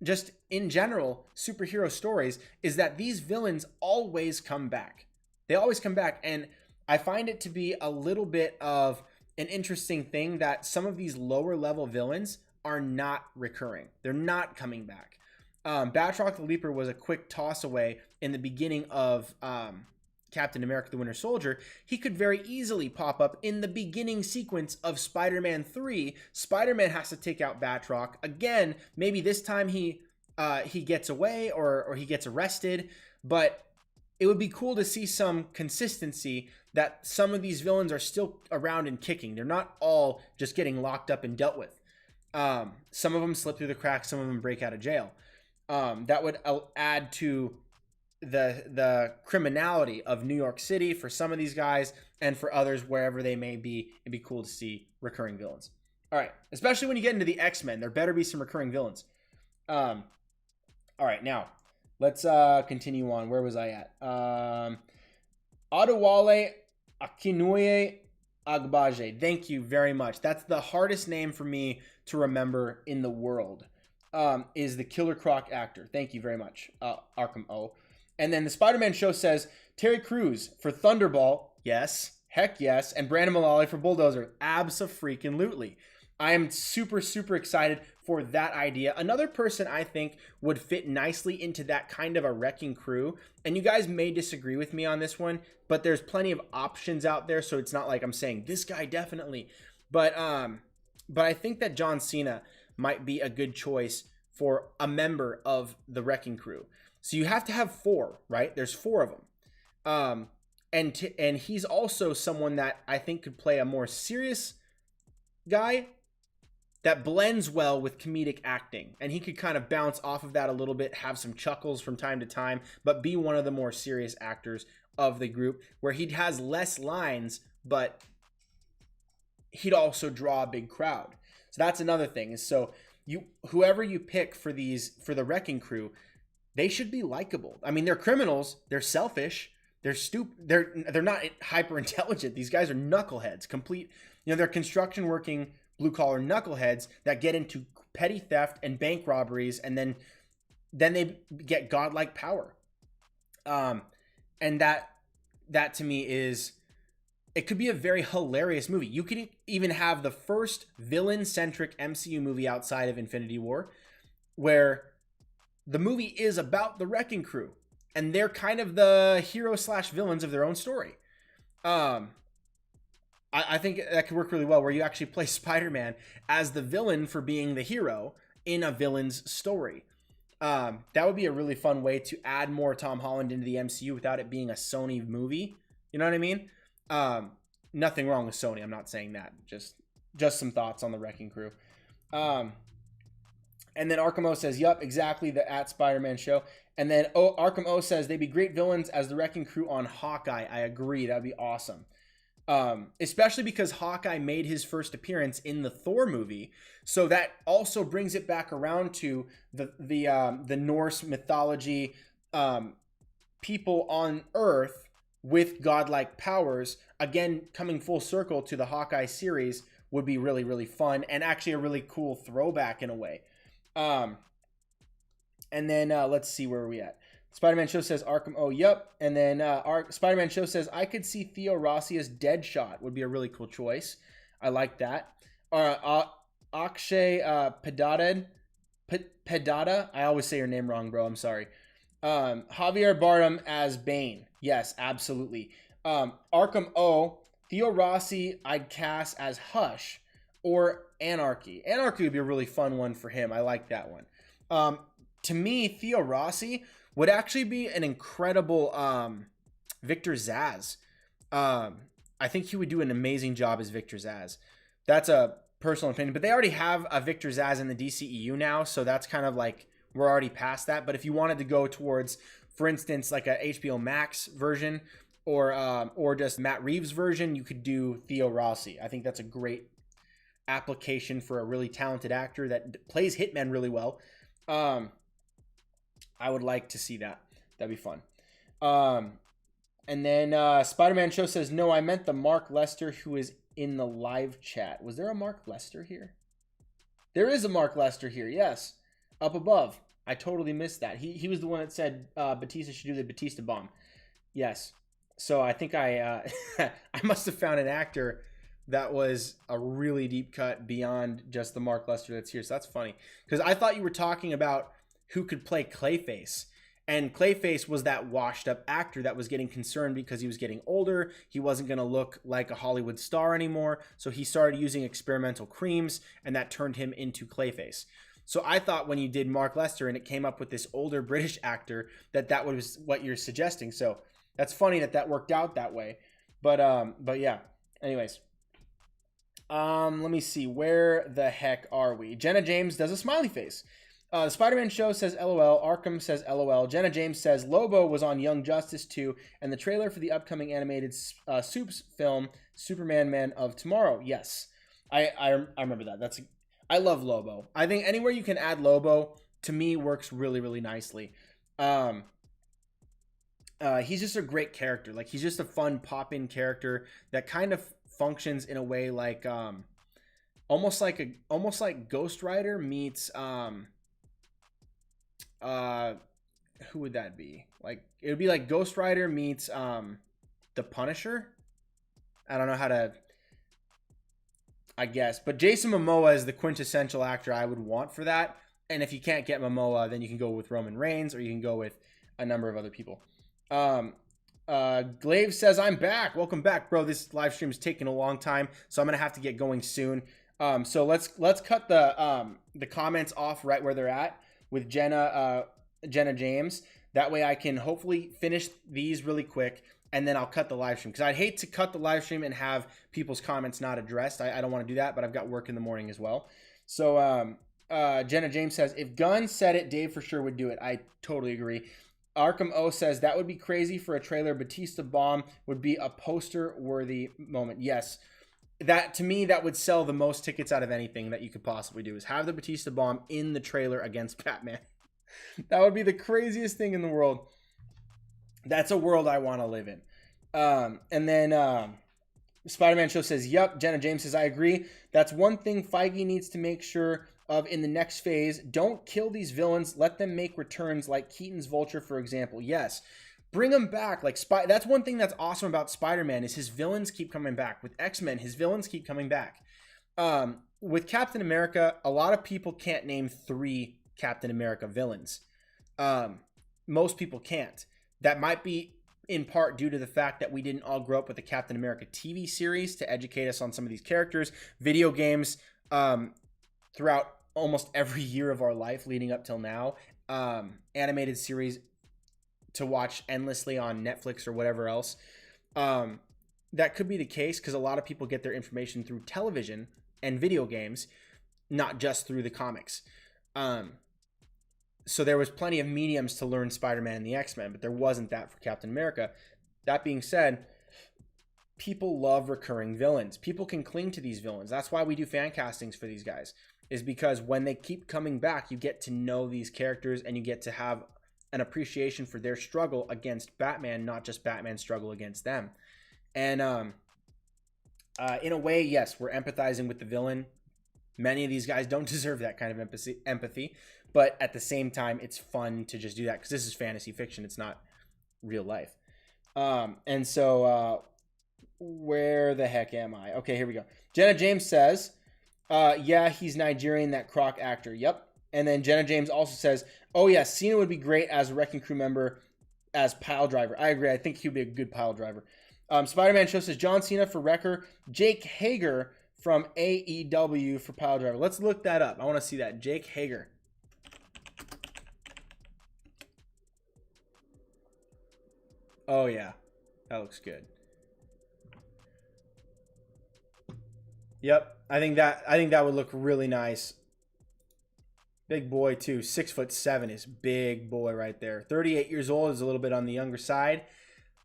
S1: just in general superhero stories is that these villains always come back. They always come back, and I find it to be a little bit of an interesting thing that some of these lower level villains are not recurring. They're not coming back. Batroc the Leaper was a quick toss away in the beginning of Captain America the Winter Soldier. He could very easily pop up in the beginning sequence of Spider-Man 3. Spider-Man has to take out Batroc. Again, maybe this time he gets away or he gets arrested, but it would be cool to see some consistency that some of these villains are still around and kicking. They're not all just getting locked up and dealt with. Some of them slip through the cracks, some of them break out of jail. That would add to the criminality of New York City for some of these guys, and for others, wherever they may be. It'd be cool to see recurring villains. All right, especially when you get into the X-Men, there better be some recurring villains. All right, now let's continue on. Where was I at? Adewale Akinnuoye Agbaje. Thank you very much. That's the hardest name for me to remember in the world. Is the Killer Croc actor. Thank you very much, Arkham O. And then the Spider-Man show says Terry Crews for Thunderball. Yes. Heck yes. And Brandon Mullally for Bulldozer. Abso-freaking-lutely. I am super, super excited for that idea. Another person I think would fit nicely into that kind of a wrecking crew. And you guys may disagree with me on this one, but there's plenty of options out there. So it's not like I'm saying this guy definitely. But I think that John Cena might be a good choice for a member of the wrecking crew. So you have to have 4, right? There's 4 of them. And he's also someone that I think could play a more serious guy that blends well with comedic acting. And he could kind of bounce off of that a little bit, have some chuckles from time to time, but be one of the more serious actors of the group, where he has less lines, but he'd also draw a big crowd. So that's another thing. So whoever you pick for the wrecking crew, they should be likable. I mean, they're criminals, they're selfish, they're stupid, they're not hyper intelligent. These guys are knuckleheads, they're construction working blue collar knuckleheads that get into petty theft and bank robberies, and then they get godlike power. And that to me is, it could be a very hilarious movie. You could even have the first villain-centric MCU movie outside of Infinity War, where the movie is about the wrecking crew, and they're kind of the hero/villains of their own story. I think that could work really well, where you actually play Spider-Man as the villain for being the hero in a villain's story. That would be a really fun way to add more Tom Holland into the MCU without it being a Sony movie. You know what I mean? Nothing wrong with Sony. I'm not saying that. Just some thoughts on the wrecking crew. And then Arkham O says, yup, exactly, the at Spider-Man show. And then Arkham O says, they'd be great villains as the wrecking crew on Hawkeye. I agree. That'd be awesome. Especially because Hawkeye made his first appearance in the Thor movie. So that also brings it back around to the Norse mythology, people on Earth with godlike powers. Again, coming full circle to the Hawkeye series would be really, really fun, and actually a really cool throwback in a way. And then let's see, where are we at? Spider-Man show says Arkham. Oh, yep. And then Spider-Man show says I could see Theo Rossi as Deadshot. Would be a really cool choice. I like that. Akshay Pedada. I always say your name wrong, bro. I'm sorry. Javier Bardem as Bane. Yes, absolutely. Arkham O. Theo Rossi I'd cast as Hush or Anarchy. Anarchy would be a really fun one for him. I like that one. To me, Theo Rossi would actually be an incredible Victor Zsasz. I think he would do an amazing job as Victor Zsasz. That's a personal opinion, but they already have a Victor Zsasz in the DCEU now, so that's kind of like, we're already past that. But if you wanted to go towards for instance, like a HBO Max version or just Matt Reeves version, you could do Theo Rossi. I think that's a great application for a really talented actor that plays Hitman really well. I would like to see that. That'd be fun. And then Spider-Man Show says, no, I meant the Mark Lester who is in the live chat. Was there a Mark Lester here? There is a Mark Lester here, yes. Up above. I totally missed that. He was the one that said Bautista should do the Bautista bomb. Yes. So I think I must have found an actor that was a really deep cut beyond just the Mark Lester that's here. So that's funny. Because I thought you were talking about who could play Clayface. And Clayface was that washed up actor that was getting concerned because he was getting older. He wasn't going to look like a Hollywood star anymore. So he started using experimental creams, and that turned him into Clayface. So I thought when you did Mark Lester and it came up with this older British actor, that was what you're suggesting. So that's funny that worked out that way. But yeah. Anyways. Let me see. Where the heck are we? Jenna James does a smiley face. The Spider-Man Show says LOL. Arkham says LOL. Jenna James says Lobo was on Young Justice 2 and the trailer for the upcoming animated Supes film Superman Man of Tomorrow. Yes, I remember that. I love Lobo. I think anywhere you can add Lobo to me works really, really nicely. He's just a great character. Like, he's just a fun pop-in character that kind of functions in a way like almost like Ghost Rider meets who would that be? Like, it would be like Ghost Rider meets the Punisher. I don't know how to, I guess, but Jason Momoa is the quintessential actor I would want for that. And if you can't get Momoa, then you can go with Roman Reigns, or you can go with a number of other people. Glaive says, I'm back. Welcome back, bro. This live stream is taking a long time, so I'm gonna have to get going soon. So let's cut the comments off right where they're at with Jenna James. That way I can hopefully finish these really quick, and then I'll cut the live stream, because I'd hate to cut the live stream and have people's comments not addressed. I don't want to do that, but I've got work in the morning as well. So Jenna James says, if Gunn said it, Dave for sure would do it. I totally agree. Arkham O says, that would be crazy for a trailer. Bautista bomb would be a poster-worthy moment. Yes. That, to me, that would sell the most tickets out of anything that you could possibly do, is have the Bautista bomb in the trailer against Batman. That would be the craziest thing in the world. That's a world I want to live in. And then Spider-Man Show says, yep. Jenna James says, I agree. That's one thing Feige needs to make sure of in the next phase. Don't kill these villains. Let them make returns, like Keaton's Vulture, for example. Yes. Bring them back. Like that's one thing that's awesome about Spider-Man, is his villains keep coming back. With X-Men, his villains keep coming back. With Captain America, a lot of people can't name 3 Captain America villains. Most people can't. That might be in part due to the fact that we didn't all grow up with the Captain America TV series to educate us on some of these characters. Video games throughout almost every year of our life leading up till now. Animated series to watch endlessly on Netflix or whatever else. That could be the case, because a lot of people get their information through television and video games, not just through the comics. So there was plenty of mediums to learn Spider-Man and the X-Men, but there wasn't that for Captain America. That being said, people love recurring villains. People can cling to these villains. That's why we do fan castings for these guys, is because when they keep coming back, you get to know these characters and you get to have an appreciation for their struggle against Batman, not just Batman's struggle against them. And in a way, yes, we're empathizing with the villain. Many of these guys don't deserve that kind of empathy, but at the same time, it's fun to just do that, because this is fantasy fiction. It's not real life. And so where the heck am I? Okay, here we go. Jenna James says, yeah, he's Nigerian, that Croc actor. Yep. And then Jenna James also says, oh yeah, Cena would be great as a Wrecking Crew member, as pile driver. I agree. I think he'd be a good pile driver. Spider-Man Show says, John Cena for Wrecker, Jake Hager from AEW for pile driver. Let's look that up. I want to see that. Jake Hager. Oh yeah, that looks good. Yep, I think that would look really nice Big boy too. 6'7" is big boy right there. 38 years old is a little bit on the younger side.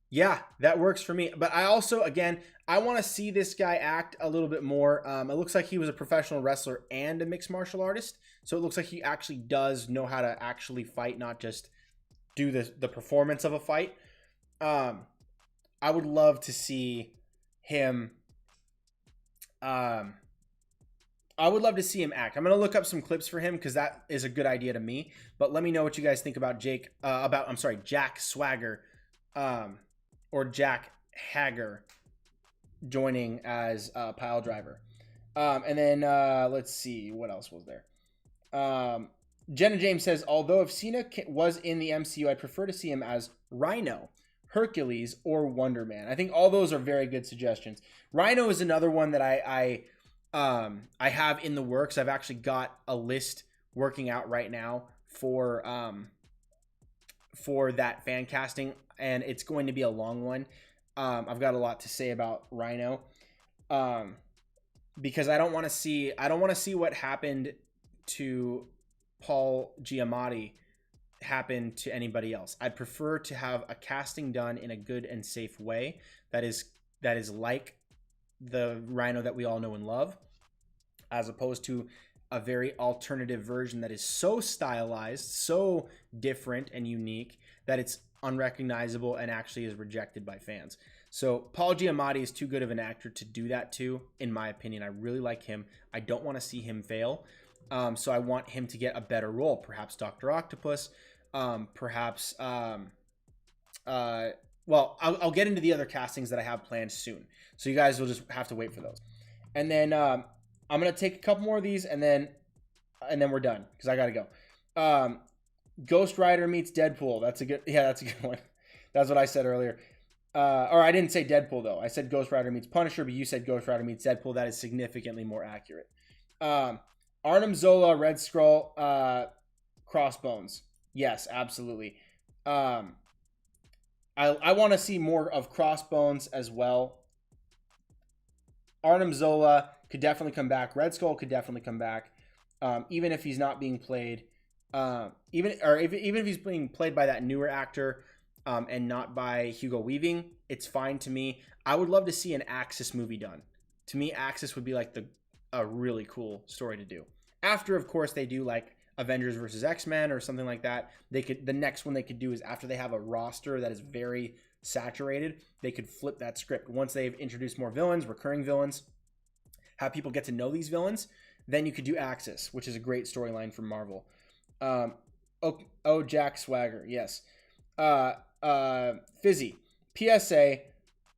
S1: Yeah, that works for me. But I also, again, I want to see this guy act a little bit more. It looks like he was a professional wrestler and a mixed martial artist. So it looks like he actually does know how to actually fight, not just do the performance of a fight. I would love to see him. I would love to see him act. I'm going to look up some clips for him because that is a good idea to me. But let me know what you guys think about Jack Swagger. Or Jack Hager joining as pile driver. And then let's see, what else was there? Jenna James says, although if Cena was in the MCU, I'd prefer to see him as Rhino, Hercules, or Wonder Man. I think all those are very good suggestions. Rhino is another one that I have in the works. I've actually got a list working out right now for that fan casting, and it's going to be a long one. I've got a lot to say about Rhino, because I don't want to see what happened to Paul Giamatti happen to anybody else. I'd prefer to have a casting done in a good and safe way that is like the Rhino that we all know and love, as opposed to a very alternative version that is so stylized, so different and unique that it's unrecognizable and actually is rejected by fans. So Paul Giamatti is too good of an actor to do that to, in my opinion. I really like him. I don't want to see him fail. So I want him to get a better role. Perhaps Dr. Octopus. Well, I'll get into the other castings that I have planned soon. So you guys will just have to wait for those. And then I'm going to take a couple more of these and then we're done because I got to go. Ghost Rider meets Deadpool. That's a good one. That's what I said earlier. Or I didn't say Deadpool though. I said Ghost Rider meets Punisher, but you said Ghost Rider meets Deadpool. That is significantly more accurate. Arnim Zola, Red Skull, Crossbones. Yes, absolutely. I want to see more of Crossbones as well. Arnim Zola could definitely come back. Red Skull could definitely come back. Even if he's not being played, even if he's being played by that newer actor, and not by Hugo Weaving, it's fine to me. I would love to see an Axis movie done. To me, Axis would be like a really cool story to do. After, of course, they do like Avengers versus X-Men or something like that. The next one they could do is after they have a roster that is very saturated, they could flip that script. Once they've introduced more villains, recurring villains, have people get to know these villains, then you could do Axis, which is a great storyline for Marvel. Jack Swagger, yes. Fizzy. PSA,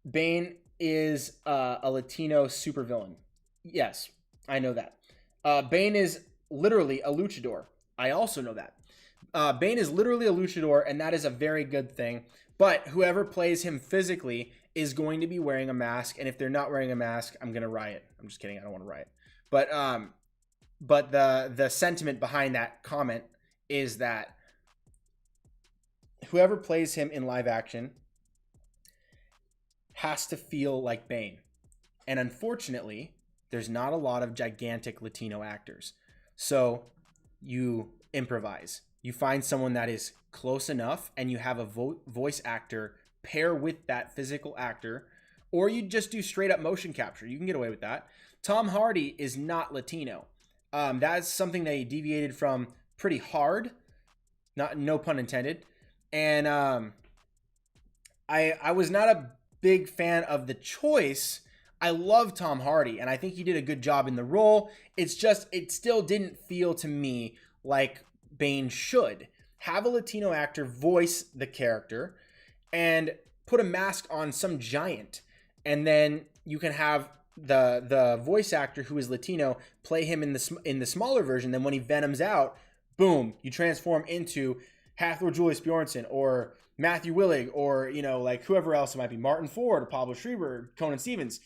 S1: Bane is a Latino supervillain. Yes, I know that. Bane is literally a luchador. I also know that. Bane is literally a luchador, and that is a very good thing. But whoever plays him physically is going to be wearing a mask, and if they're not wearing a mask, I'm going to riot. I'm just kidding. I don't want to riot. But the sentiment behind that comment is that whoever plays him in live action has to feel like Bane. And unfortunately, there's not a lot of gigantic Latino actors. So you improvise. You find someone that is close enough and you have a voice actor pair with that physical actor, or you just do straight up motion capture. You can get away with that. Tom Hardy is not Latino. That's something they deviated from pretty hard. No pun intended. And I was not a big fan of the choice. I love Tom Hardy, and I think he did a good job in the role. It's just, it still didn't feel to me like Bane should. Have a Latino actor voice the character and put a mask on some giant. And then you can have the voice actor who is Latino play him in the smaller version. Then when he venoms out, boom, you transform into Hathor Julius Bjornsen or Matthew Willig or, like whoever else it might be, Martin Ford or Pablo Schreiber, Conan Stevens,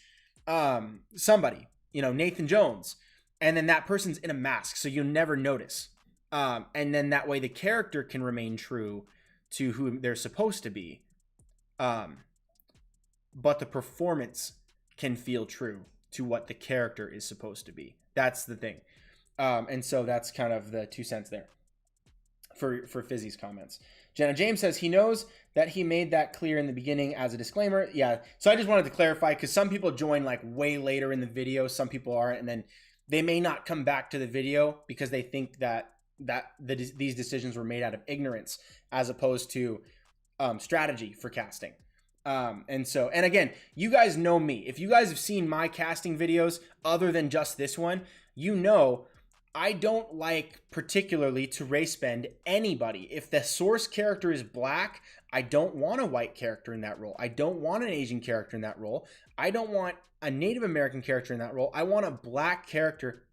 S1: somebody, Nathan Jones. And then that person's in a mask, so you'll never notice. And then that way the character can remain true to who they're supposed to be. But the performance can feel true to what the character is supposed to be. That's the thing. And so that's kind of the 2 cents there for Fizzy's comments. Jenna James says he knows that he made that clear in the beginning as a disclaimer. Yeah, so I just wanted to clarify because some people join like way later in the video, some people aren't, and then they may not come back to the video because they think that these decisions were made out of ignorance as opposed to strategy for casting. And again, you guys know me. If you guys have seen my casting videos other than just this one, you know I don't like particularly to race bend anybody. If the source character is black, I don't want a white character in that role. I don't want an Asian character in that role. I don't want a Native American character in that role. I want a black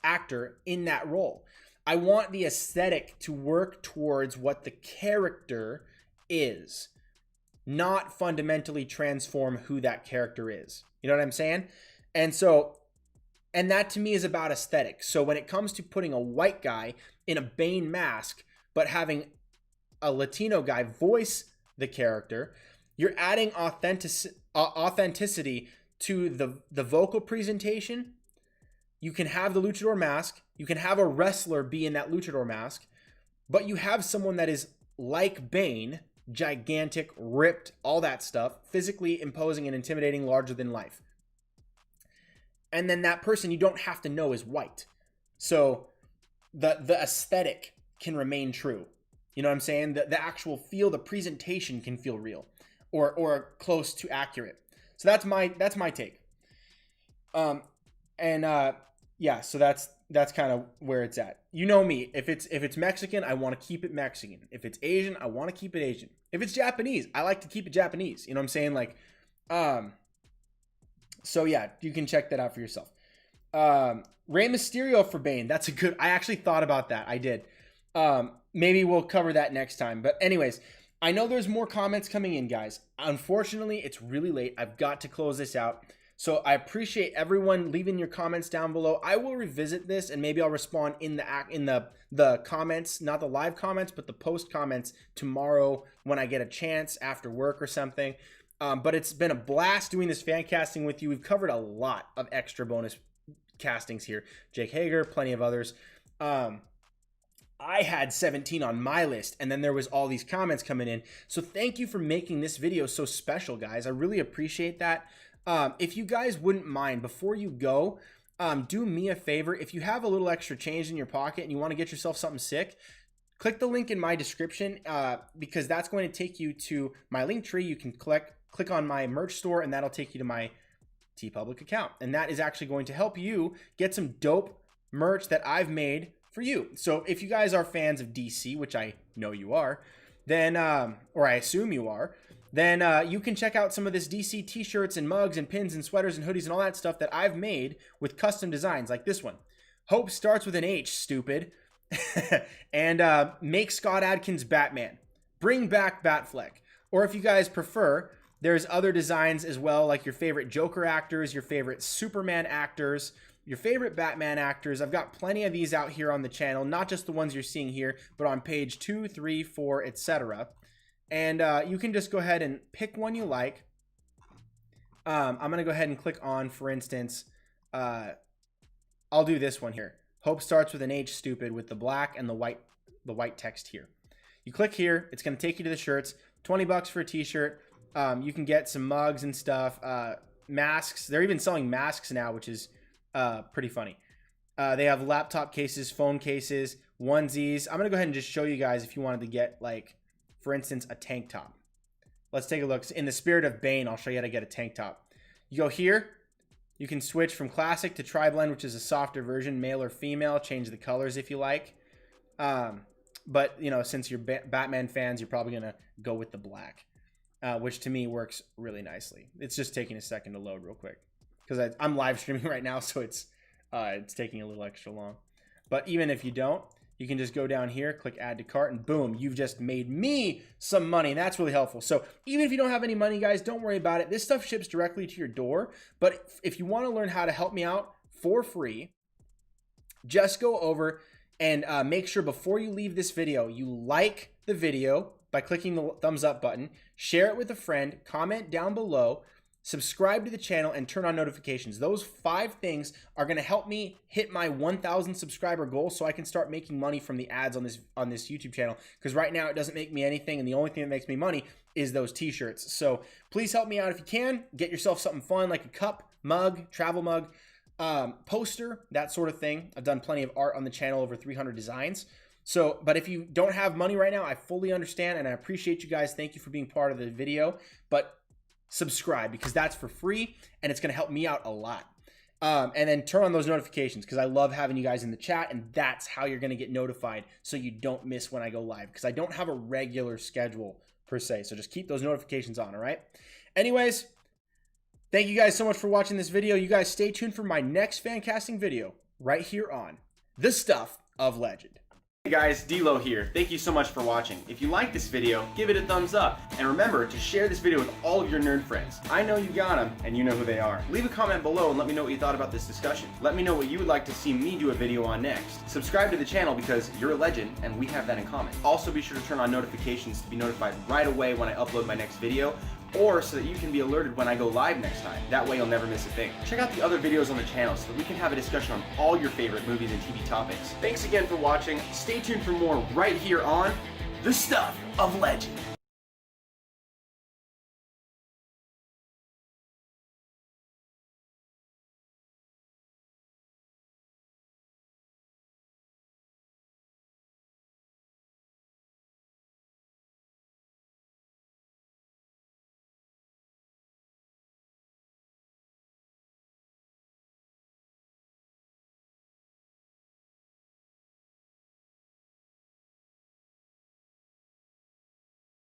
S1: actor in that role. I want the aesthetic to work towards what the character is, not fundamentally transform who that character is. You know what I'm saying? And that to me is about aesthetic. So when it comes to putting a white guy in a Bane mask, but having a Latino guy voice the character, you're adding authenticity to the vocal presentation. You can have the luchador mask. You can have a wrestler be in that luchador mask, but you have someone that is like Bane, gigantic, ripped, all that stuff, physically imposing and intimidating, larger than life. And then that person you don't have to know is white. So the aesthetic can remain true. You know what I'm saying? The actual feel, the presentation can feel real or close to accurate. So that's my take. Yeah, so that's kind of where it's at. You know me. If it's Mexican, I want to keep it Mexican. If it's Asian, I want to keep it Asian. If it's Japanese, I like to keep it Japanese. You know what I'm saying? Like, so yeah, you can check that out for yourself. Rey Mysterio for Bane. That's a good. I actually thought about that. I did. Maybe we'll cover that next time. But anyways, I know there's more comments coming in, guys. Unfortunately, it's really late. I've got to close this out. So I appreciate everyone leaving your comments down below. I will revisit this and maybe I'll respond in the comments, not the live comments, but the post comments tomorrow when I get a chance after work or something. But it's been a blast doing this fan casting with you. We've covered a lot of extra bonus castings here. Jake Hager, plenty of others. I had 17 on my list, and then there was all these comments coming in. So thank you for making this video so special, guys. I really appreciate that. If you guys wouldn't mind, before you go, do me a favor. If you have a little extra change in your pocket and you want to get yourself something sick, click the link in my description because that's going to take you to my link tree. You can click on my merch store, and that'll take you to my TeePublic account. And that is actually going to help you get some dope merch that I've made for you. So if you guys are fans of DC, which I know you are, then, or I assume you are, then you can check out some of this DC t-shirts and mugs and pins and sweaters and hoodies and all that stuff that I've made with custom designs like this one. Hope starts with an H, stupid. And make Scott Adkins Batman. Bring back Batfleck. Or if you guys prefer, there's other designs as well, like your favorite Joker actors, your favorite Superman actors, your favorite Batman actors. I've got plenty of these out here on the channel, not just the ones you're seeing here, but on page 2, 3, 4, etc. And you can just go ahead and pick one you like. I'm going to go ahead and click on, for instance, I'll do this one here. Hope starts with an H, stupid, with the black and the white text here. You click here, it's going to take you to the shirts. $20 for a t-shirt. You can get some mugs and stuff, masks. They're even selling masks now, which is pretty funny. They have laptop cases, phone cases, onesies. I'm going to go ahead and just show you guys if you wanted to get, like, for instance, a tank top. Let's take a look. In the spirit of Bane, I'll show you how to get a tank top. You go here. You can switch from classic to tri-blend, which is a softer version, male or female. Change the colors if you like. But, you know, since you're Batman fans, you're probably going to go with the black, which to me works really nicely. It's just taking a second to load real quick because I'm live streaming right now, so it's taking a little extra long. But even if you don't, you can just go down here, click add to cart, and boom, you've just made me some money, and that's really helpful. So even if you don't have any money, guys, don't worry about it. This stuff ships directly to your door, but if you want to learn how to help me out for free, just go over and make sure before you leave this video, you like the video by clicking the thumbs up button, share it with a friend, comment down below, subscribe to the channel, and turn on notifications. Those 5 things are going to help me hit my 1,000 subscriber goal so I can start making money from the ads on this YouTube channel, because right now it doesn't make me anything, and the only thing that makes me money is those t-shirts. So please help me out if you can. Get yourself something fun like a cup, mug, travel mug, poster, that sort of thing. I've done plenty of art on the channel, over 300 designs. So, but if you don't have money right now, I fully understand, and I appreciate you guys. Thank you for being part of the video, but subscribe, because that's for free and it's going to help me out a lot. And then turn on those notifications, because I love having you guys in the chat, and that's how you're going to get notified so you don't miss when I go live, because I don't have a regular schedule per se. So just keep those notifications on, all right? Anyways, thank you guys so much for watching this video. You guys stay tuned for my next fan casting video right here on The Stuff of Legend.
S2: Hey guys, D-Lo here. Thank you so much for watching. If you like this video, give it a thumbs up. And remember to share this video with all of your nerd friends. I know you got them, and you know who they are. Leave a comment below and let me know what you thought about this discussion. Let me know what you would like to see me do a video on next. Subscribe to the channel because you're a legend and we have that in common. Also be sure to turn on notifications to be notified right away when I upload my next video, or so that you can be alerted when I go live next time. That way you'll never miss a thing. Check out the other videos on the channel so that we can have a discussion on all your favorite movies and TV topics. Thanks again for watching. Stay tuned for more right here on The Stuff of Legend.